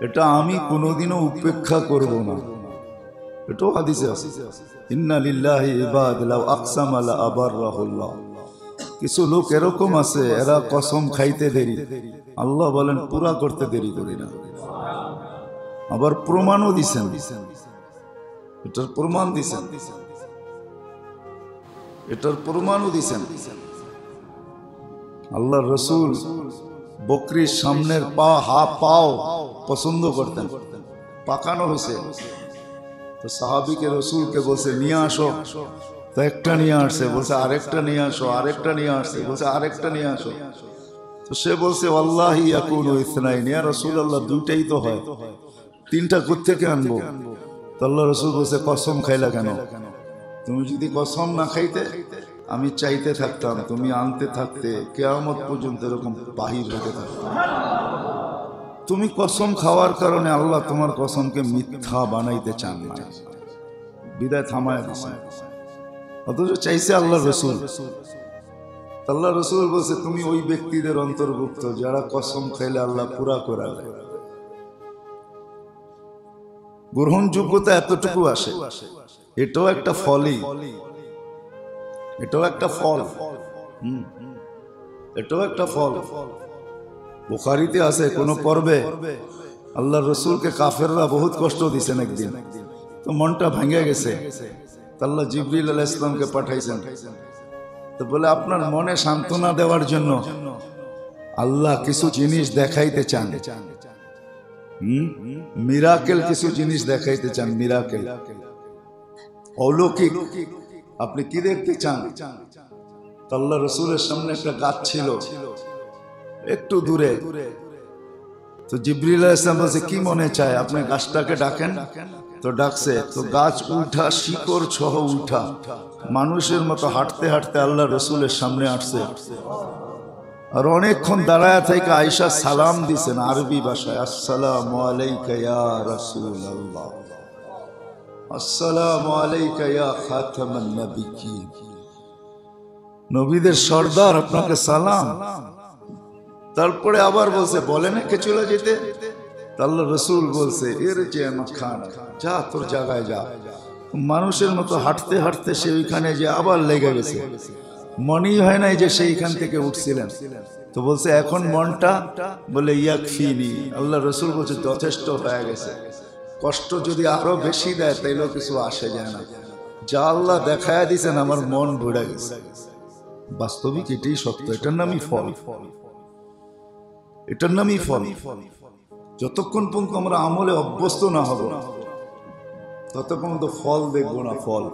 এটা আমি কোনোদিনও উপেক্ষা করব না। এটাও হাদিসে আছে, ইন্না লিল্লাহি ইবাদ লাউ আকসামা লা আবাররাহুল্লাহ। কিছু লোক এরকম আছে, এরা কসম খাইতে দেরি, আল্লাহ বলেন পুরা করতে দেরি করি না। আবার প্রমাণও দিছেন, এটার প্রমাণ দিছেন, এটার প্রমাণও দিছেন। আল্লাহ রসুল বকরির সামনের পাও পছন্দ করতেন, পাকানো হয়েছে তো সাহাবিকে রসুলকে বলছে নিয়ে আসো, তো একটা নিয়ে আসছে, বলছে আরেকটা নিয়ে আসো, আরেকটা নিয়ে আসছে, বলছে আরেকটা নিয়ে আসো। তো সে বলছে আল্লাহি ইয়াকুনু ইসনাইন, ইয়া রাসূলুল্লাহ, দুইটাই তো হয়, তিনটা কোত্থেকে আনবো? তো আল্লাহ রসুল বলছে কসম খাইলা কেন? তুমি যদি কসম না খাইতে আমি চাইতে থাকতাম, তুমি আনতে থাকতে, কিয়ামত পর্যন্ত এরকম বাহির হতে থাকতো। তুমি কসম খাওয়ার কারণে আল্লাহ তোমার কসমকে মিথ্যা বানাইতে চান না, বিদায় থামায় দিছে। অথচ চাইছে আল্লাহ রসুল। আল্লাহ রসুল বলছে তুমি ওই ব্যক্তিদের অন্তর্ভুক্ত যারা কসম খাইলে আল্লাহ পুরা করে দেয়। গ্রহণযোগ্যতা এতটুকু আসে, এটাও একটা ফলই, এটাও একটা ফল, এটাও একটা ফল। বুখারীতে আছে কোন পর্বে আল্লাহ রসুলকে কাফেররা বহুত কষ্ট দিয়েছেন একদিন, তো মনটা ভেঙে গেছে, আল্লাহ জিবরিল আলাইহিস সালামকে পাঠাইছেন। তো বলে আপনার মনে সান্ত্বনা দেওয়ার জন্য আল্লাহ কিছু জিনিস দেখাইতে চান, মিরাকেল কিছু জিনিস দেখাইতে চান, মিরাকেল, অলৌকিক। আপনি কি দেখতে চান? আল্লাহ রসুলের সামনে একটা গাছ ছিল একটু দূরে, তো জিবরিল আলাইহিস সালাম বলছে কি মনে চায়, আপনি গাছটাকে ডাকেন। তো ডাকছে, তো গাছ উঠা, শিকড় সহ উঠা, মানুষের মতো হাঁটতে হাঁটতে আল্লাহ রসুলের সামনে আসছে। আর অনেকক্ষণ দাঁড়ায় থেকে আয়েশা সালাম দিছেন আরবি ভাষায়, আসসালামু আলাইকা ইয়া রাসূলুল্লাহ, আসসালামু আলাইকা ইয়া খাতামান নবিয়্যিন, নবীদের সর্দার আপনাকে সালাম। তারপরে আবার বলছে বলে না কে চলে যেতে? আল্লাহ রসুল বলছে এর যে খান, যা তোর জায়গায় যা। মানুষের মতো হাঁটতে হাঁটতে সে ওইখানে যে আবার লেগে গেছে, মনেই হয় নাই যে সেইখান থেকে উঠছিলেন। তো বলছে এখন মনটা, বলে ইয়াকফিনি, আল্লাহ রসুল বলছে যথেষ্ট হয়ে গেছে, কষ্ট যদি আরো বেশি দেয় তাইলেও কিছু আসে যায় না, যা আল্লাহ দেখায় দিছেন আমার মন ভরে গেছে। বাস্তবিক এটাই সত্য, এটার নামই ফল, এটার নামই ফল। যতক্ষণ পর্যন্ত আমরা আমলে অভ্যস্ত না হব ততক্ষণ তো ফল দেখবো না। ফল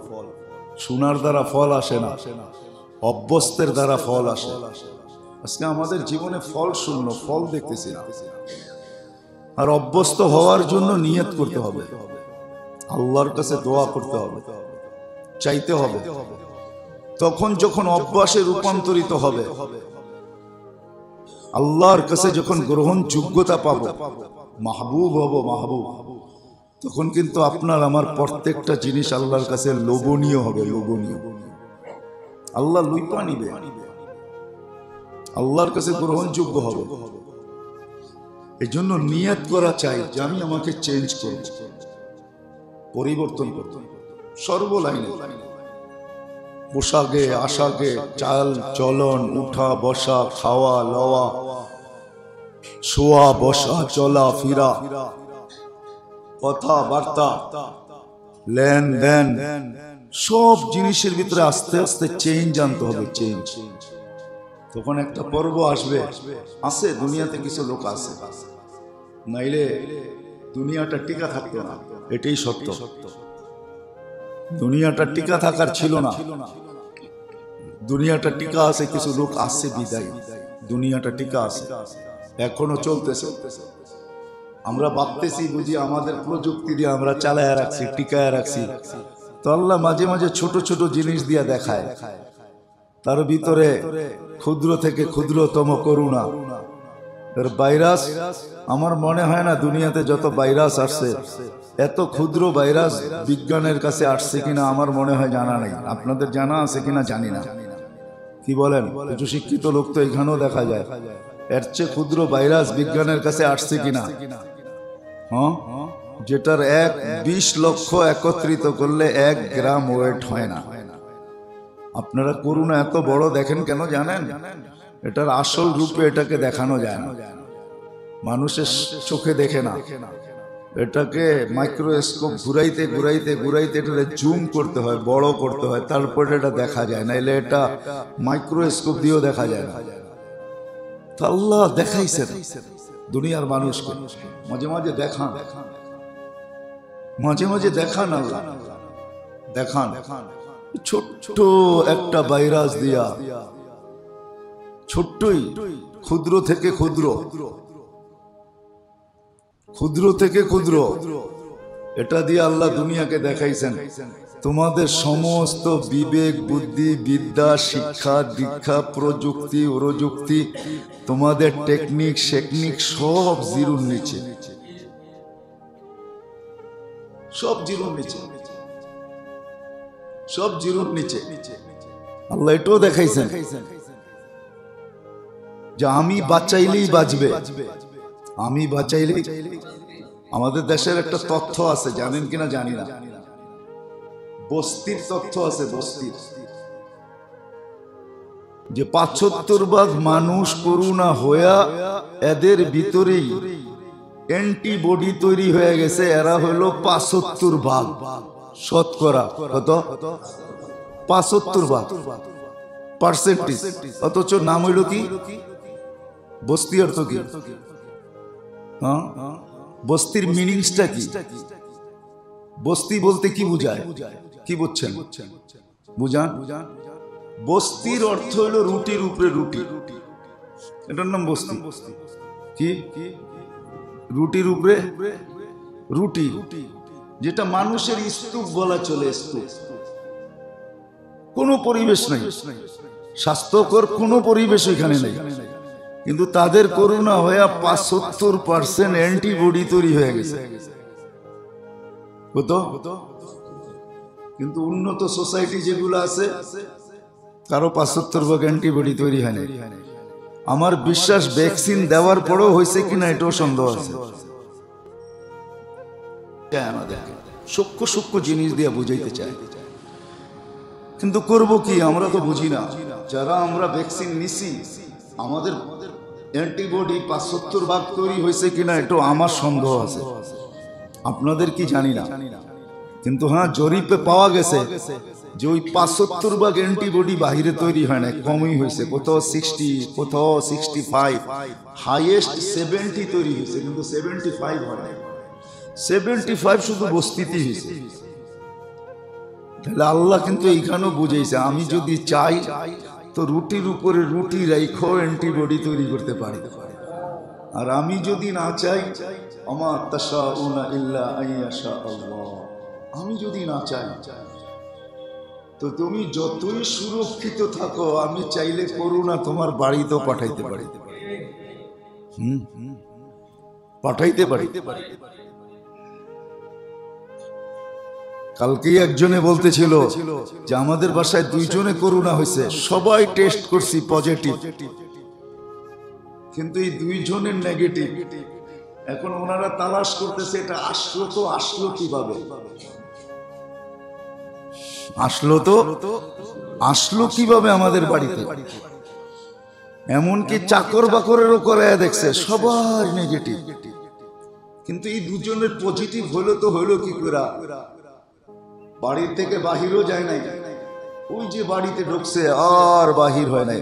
শোনার দ্বারা ফল আসে না, অভ্যস্তের দ্বারা ফল আসে। আজকে আমাদের জীবনে ফল শূন্য, ফল দেখতেছি না। আর অভ্যস্ত হওয়ার জন্য নিয়ত করতে হবে, আল্লাহর কাছে দোয়া করতে হবে, চাইতে হবে। তখন যখন অভ্যাসে রূপান্তরিত হবে, আল্লাহর কাছে যখন গ্রহণযোগ্যতা পাবো, মাহবুব হব, মাহবুব, তখন কিন্তু আপনার আমার প্রত্যেকটা জিনিস আল্লাহর কাছে লোভনীয় হবে, লোভনীয়। আল্লাহ লুইপা নিবে, আল্লাহর কাছে গ্রহণযোগ্য হবে। এই জন্য নিয়ত করা চাই যে আমি আমাকে চেঞ্জ করব, পরিবর্তন করব সর্বলাইনে, পোশাকে, আশাকে, চাল চলন, উঠা বসা, খাওয়া লওয়া, শোয়া বসা, চলা ফিরা, কথাবার্তা, লেনদেন, সব জিনিসের ভিতরে আস্তে আস্তে চেঞ্জ আনতে হবে। চেঞ্জ তখন একটা পর্ব আসবে, আছে দুনিয়াতে কিছু লোক আছে, নাইলে দুনিয়াটা টিকা থাকতো না। এটাই সত্য, দুনিয়াটা টিকা থাকার ছিল না। দুনিয়াটা টিকা আছে, কিছু লোক আসছে বিদায়, দুনিয়াটা টিকা আছে, এখনো চলতেছে। আমরা ভাবতেছি বুঝি আমাদের প্রযুক্তি দিয়ে আমরা চালায় রাখছি, টিকায় রাখছি। তো আল্লাহ মাঝে মাঝে ছোট ছোট জিনিস দিয়ে দেখায়, তার ভিতরে ক্ষুদ্র থেকে ক্ষুদ্রতম করুণা। ভাইরাস, আমার মনে হয় না দুনিয়াতে যত ভাইরাস আসছে, এত ক্ষুদ্র ভাইরাস বিজ্ঞানের কাছে আসছে কিনা আমার মনে হয় জানা নেই। আপনাদের জানা আছে কিনা জানি না, কি বলেন? কিছু শিক্ষিত লোক তো এখানেও দেখা যায়, এর চেয়ে ক্ষুদ্র ভাইরাস বিজ্ঞানের কাছে আসছে কিনা। হ্যাঁ, যেটার 20 লক্ষ একত্রিত করলে 1 গ্রাম ওয়েট হয় না। আপনারা করুণা এত বড় দেখেন কেন জানেন? এটার আসল রূপে এটাকে দেখানো যায় না, মানুষের চোখে দেখে না। এটাকে মাইক্রোস্কোপ ঘুরাইতে ঘুরাইতে ঘুরাইতে এটা জুম করতে হয়, বড় করতে হয়, তারপরে এটা দেখা যায়, নাইলে এটা মাইক্রোস্কোপ দিয়েও দেখা যায় না। আল্লাহ দেখাইছেন দুনিয়ার মানুষকে, মাঝে মাঝে দেখান, মাঝে মাঝে দেখান, আল্লাহ দেখান। ছোট্ট একটা ভাইরাস দিয়া, ছোট্টই, ক্ষুদ্র থেকে ক্ষুদ্র, ক্ষুদ্র থেকে ক্ষুদ্র, এটা দিয়ে আল্লাহ দুনিয়াকে দেখাইছেন। তোমাদের সমস্ত বিবেক, বুদ্ধি, বিদ্যা, শিক্ষা, দীক্ষা, প্রযুক্তি, অরযুক্তি, তোমাদের টেকনিক শেকনিক সব জিরোর নিচে, সব জিরোর নিচে, সব জিরোর নিচে। আল্লাহ এটাও দেখাইছেন যে আমি বাঁচাইলেই বাঁচবে, আমি বাঁচাইলেই। আমাদের দেশের একটা তথ্য আছে, জানেন কিনা জানি না, বস্তির তথ্য আছে, বস্তির, যে 75% মানুষ করোনা হইয়া এদের ভিতরেই অ্যান্টিবডি তৈরি হয়ে গেছে। এরা হলো 75% শতকরা, কত? 75%। অথচ নাম হইল কি? বস্তি। অর্থ কি? হ্যাঁ, বস্তির মিনিংসটা কি? বস্তি বলতে কি বুঝায়, কি বুঝছেন? বুঝান। বস্তির অর্থ হলো রুটির উপরে রুটি, এটার নাম বস্তি। কি? রুটির উপরে রুটি, যেটা মানুষের স্তূপ বলা চলে। স্তূপ, কোনো পরিবেশ নাই, স্বাস্থ্যকর কোনো পরিবেশ এখানে নেই, কিন্তু তাদের করোনা হয়ে 75% অ্যান্টিবডি তৈরি হয়ে গেছে। হতো, কিন্তু উন্নত সোসাইটি যেগুলো আছে, কারো 75% অ্যান্টিবডি তৈরি হয় না। আমার বিশ্বাস ভ্যাকসিন দেওয়ার পরেও হয়েছে কিনা এটাও সন্দেহ আছে। সূক্ষ্ম সূক্ষ্ম জিনিস দিয়ে বুঝাইতে চাই, কিন্তু করব কি? আমরা তো বুঝি না। যারা আমরা ভ্যাকসিন নিছি, আমাদের অ্যান্টিবডি 75% তৈরি হয়েছে কিনা এটাও আমার সন্দেহ আছে। আপনাদের কি জানি না, কিন্তু হ্যাঁ, জরিপে পাওয়া গেছে যে ওই 75% অ্যান্টিবডি বাহিরে তৈরি হয় না, কমই হয়েছে। কোথাও 60, কোথাও 65, হাইয়েস্ট 70 তৈরি হয়েছে, কিন্তু 75 হয় না। 75 শুধু বস্তিতেই হয়েছে। তাহলে আল্লাহ কিন্তু এইখানেও বুঝাইছে, আমি যদি চাই তো রুটির উপরে রুটি রাইখো অ্যান্টিবডি তৈরি করতে পারি, আর আমি যদি না চাই, আমা তাশাউনা ইল্লা আইয়াশা আল্লাহ, আমি যদি না চাই, তো তুমি যতই সুরক্ষিত থাকো, আমি চাইলে করোনা তোমার বাড়িতেও পাঠাইতে পারি, পাঠাইতে পারি। কালকেই একজনে বলতেছিল যে আমাদের বাসায় 2 জনে করোনা হয়েছে, সবাই টেস্ট করছি পজিটিভ, কিন্তু এই 2 জনের নেগেটিভ। এখন ওনারা তালাশ করতেছে এটা আসলো কিভাবে, আসলো কিভাবে আমাদের বাড়িতে। এমনকি চাকর বাকরেরও করে দেখছে, সবার নেগেটিভ। কিন্তু এই দুজনের পজিটিভ হইলো কি করে? বাড়ির থেকে বাহিরও যায় নাই, ওই যে বাড়িতে ঢুকছে আর বাহির হয় নাই,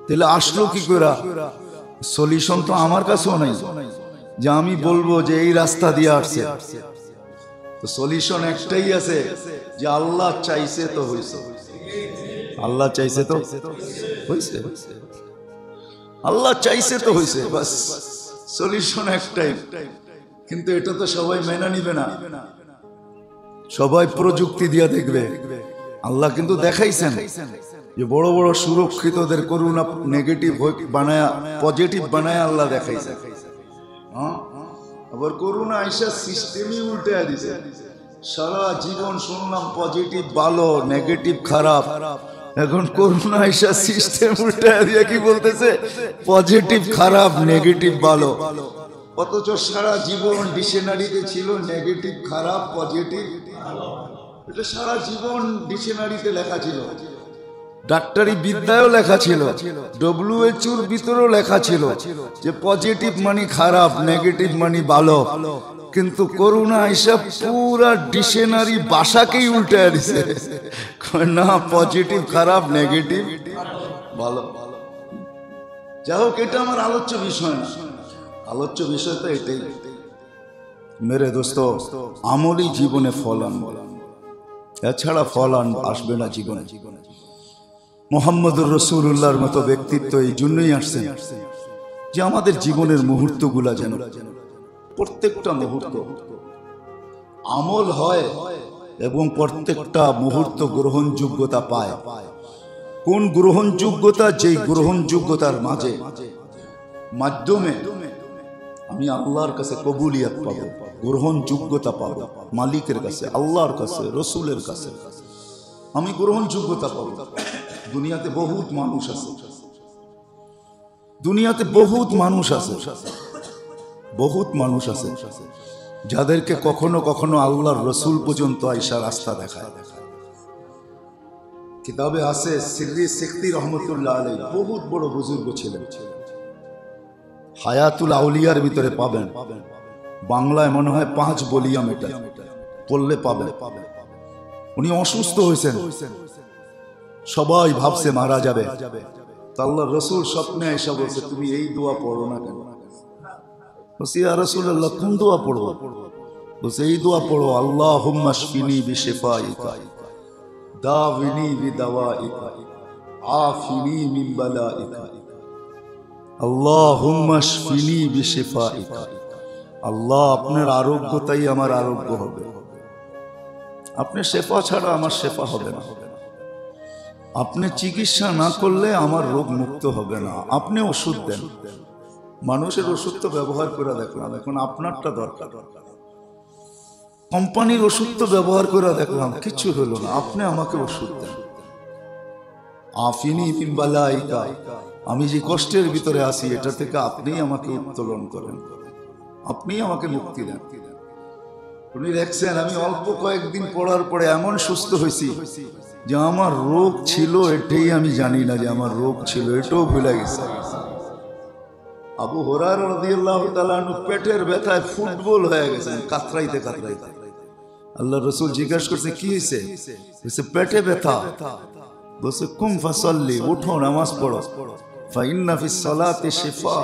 তাহলে আসলো কি করে? সলিউশন তো আমার কাছেও নাই যে আমি বলবো যে এই রাস্তা দিয়ে আসছে। তো সলিউশন একটাই আছে যে আল্লাহ চাইছে তো হইছে, আল্লাহ চাইছে তো হইছে, আল্লাহ চাইছে তো হইছে, বাস সলিউশন একটাই। কিন্তু এটা তো সবাই মেনে নিবে না, সবাই প্রযুক্তি দিয়ে দেখবে। আল্লাহ কিন্তু দেখাইছেন যে বড় বড় সুরক্ষিতদের করুণা নেগেটিভ বানায়া পজিটিভ বানায়া আল্লাহ দেখাইছে। আবার করুণা আইসা সিস্টেমই উল্টে দিছে। সারা জীবন শুনলাম পজিটিভ ভালো, নেগেটিভ খারাপ। এখন করুণা আইসা সিস্টেম উল্টে দিয়ে কি বলতেছে? পজিটিভ খারাপ, নেগেটিভ ভালো। অথচ সারা জীবন ডিকশনারিতে ছিল নেগেটিভ খারাপ, পজিটিভ ভালো। এটা সারা জীবন ডিকশনারিতে লেখা ছিল, ডাক্তারি বিদ্যায়ও লেখা ছিল, WHO এর ভিতরেও লেখা ছিল যে পজিটিভ মানে খারাপ, নেগেটিভ মানে ভালো। কিন্তু করুণা হিসাব পুরা ডিকশনারি ভাষাকেই উল্টে দিছে, না পজিটিভ খারাপ, নেগেটিভ ভালো। যাই হোক, এটা আমার আলোচ্য বিষয় না, আলোচ্য বিষয় তো এটাই। মেরে দোস্ত, আমলি জীবনে ফল আনবে, এছাড়া ফল আসবে না জীবনে। মুহাম্মদুর রাসূলুল্লাহর মতো ব্যক্তিত্ব এই জন্যই আসছেন যে আমাদের জীবনের মুহূর্তগুলা যেন প্রত্যেকটা মুহূর্ত আমল হয় এবং প্রত্যেকটা মুহূর্ত গ্রহণযোগ্যতা পায়। কোন গ্রহণযোগ্যতা? যেই গ্রহণযোগ্যতার মাধ্যমে আমি আল্লাহর কাছে কবুলিয়ত পাবো, গ্রহণযোগ্যতা পাবো মালিকের কাছে, আল্লাহর কাছে, রসুলের কাছে আমি গ্রহণযোগ্যতা পাবো। দুনিয়াতে বহুত মানুষ আছে, দুনিয়াতে বহুত মানুষ আছে, বহুত মানুষ আছে যাদেরকে কখনো কখনো আল্লাহর রসুল পর্যন্ত আইসা রাস্তা দেখায়। কিতাবে আছে সিররি সিকতি রহমতুল্লাহ আলাইহি, বহুত বড় বুজুর্গ ছিলেন, হায়াতুল আউলিয়ার ভিতরে পাবেন। বাংলায় মনে হয় 5 ভলিউম, এটা পড়লে পাবেন। উনি অসুস্থ হয়েছেন, সবাই ভাবছে মারা যাবে। আল্লাহর রাসূল স্বপ্নে এসে বলছে, তুমি এই দোয়া পড়ো না কেন? বলছি, ইয়া রাসূলুল্লাহ, কোন দোয়া পড়বো? বলছে, এই দোয়া পড়ো, আল্লাহুম্মা শফিনি বিশিফাইকা দাওয়িনি বিদাওয়াইকা আফিনি মিন বালাইকা আল্লাহুম্মা শফিনি বিশিফাইকা। আল্লাহ, আপনার আরোগ্যতাই আমার আরোগ্য হবে, আপনি শেফা ছাড়া আমার শেফা হবে না, আপনি চিকিৎসা না করলে আমার রোগ মুক্ত হবে না, আপনি ওষুধ দেন। মানুষের ওষুধ তো ব্যবহার করে দেখলাম, এখন আপনারটা দরকার। কোম্পানির ওষুধ তো ব্যবহার করে দেখলাম, কিছু হলো না, আপনি আমাকে ওষুধ দেন। আফিনি মিন বালাইকা, আমি যে কষ্টের ভিতরে আছি এটা থেকে আপনি আমাকে উত্তোলন করেন, আপনি আমাকে মুক্তি দেন। উনি দেখছেন আমি অল্প কয়েকদিন পড়ার পরে এমন সুস্থ হয়েছি যে আমার রোগ ছিল এটাই আমি জানি না যে আমার রোগ ছিল, এটাও ভুলে গেছে। আবু হুরায়রা রাদিয়াল্লাহু তাআলা আনহু পেটের ব্যথায় ফুটবল হয়ে গেছেন, কাতরাইতে কাতরাইতে। আল্লাহর রাসূল জিজ্ঞাসা করছে, কি হয়েছে? বলছে, পেটে ব্যথা। বলছে, কুম ফাসাল্লি, উঠো নামাজ পড়ো, ফা ইন্না ফিস সালাতি শিফা,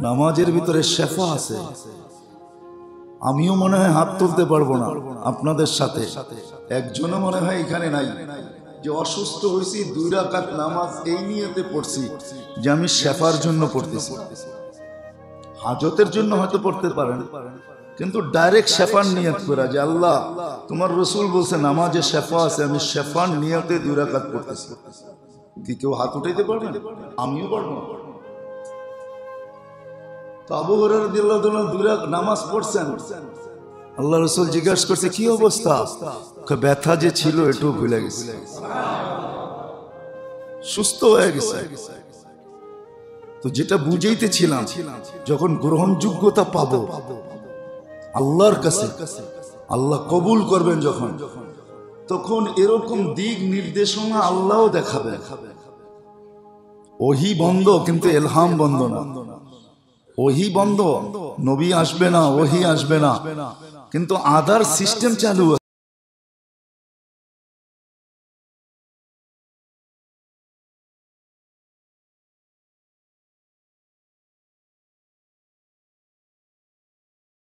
নামাজের ভিতরে শেফা আছে। আমিও মনে হয় হাত তুলতে পারবো না আপনাদের সাথে, একজনও মনে হয় এখানে নাই যে অসুস্থ হয়েছি 2 রাকাত নামাজ এই নিয়তে পড়ছি যে আমি শেফার জন্য পড়তেছি। হাজতের জন্য হয়তো পড়তে পারেন, কিন্তু ডাইরেক্ট শেফার নিয়ত করা যে আল্লাহ তোমার রাসূল বলছে নামাজে শেফা আছে, আমি শেফার নিয়তে 2 রাকাত পড়তেছি। কি কেউ হাত উঠাইতে পারবেন? আমিও পারবো না। তো আবু হুরায়রা রাদিয়াল্লাহু তাআলা 2 রাকাত নামাজ পড়ছেন। আল্লাহ রাসূল জিজ্ঞাসা করছে, কি অবস্থা? ব্যথা যে ছিল এটাও ভুলে গেছে। সুস্থ হয়ে গেছে। তো যেটা বুঝাইতেছিলাম, যখন গ্রহণযোগ্যতা পাবো আল্লাহর কাছে, আল্লাহ কবুল করবেন যখন, তখন এরকম দিক নির্দেশনা আল্লাহও দেখাবে। ওহি বন্ধ কিন্তু ইলহাম বন্ধ না। ওহি বন্ধ, নবী আসবে না, ওহি আসবে না, কিন্তু আদার সিস্টেম চালু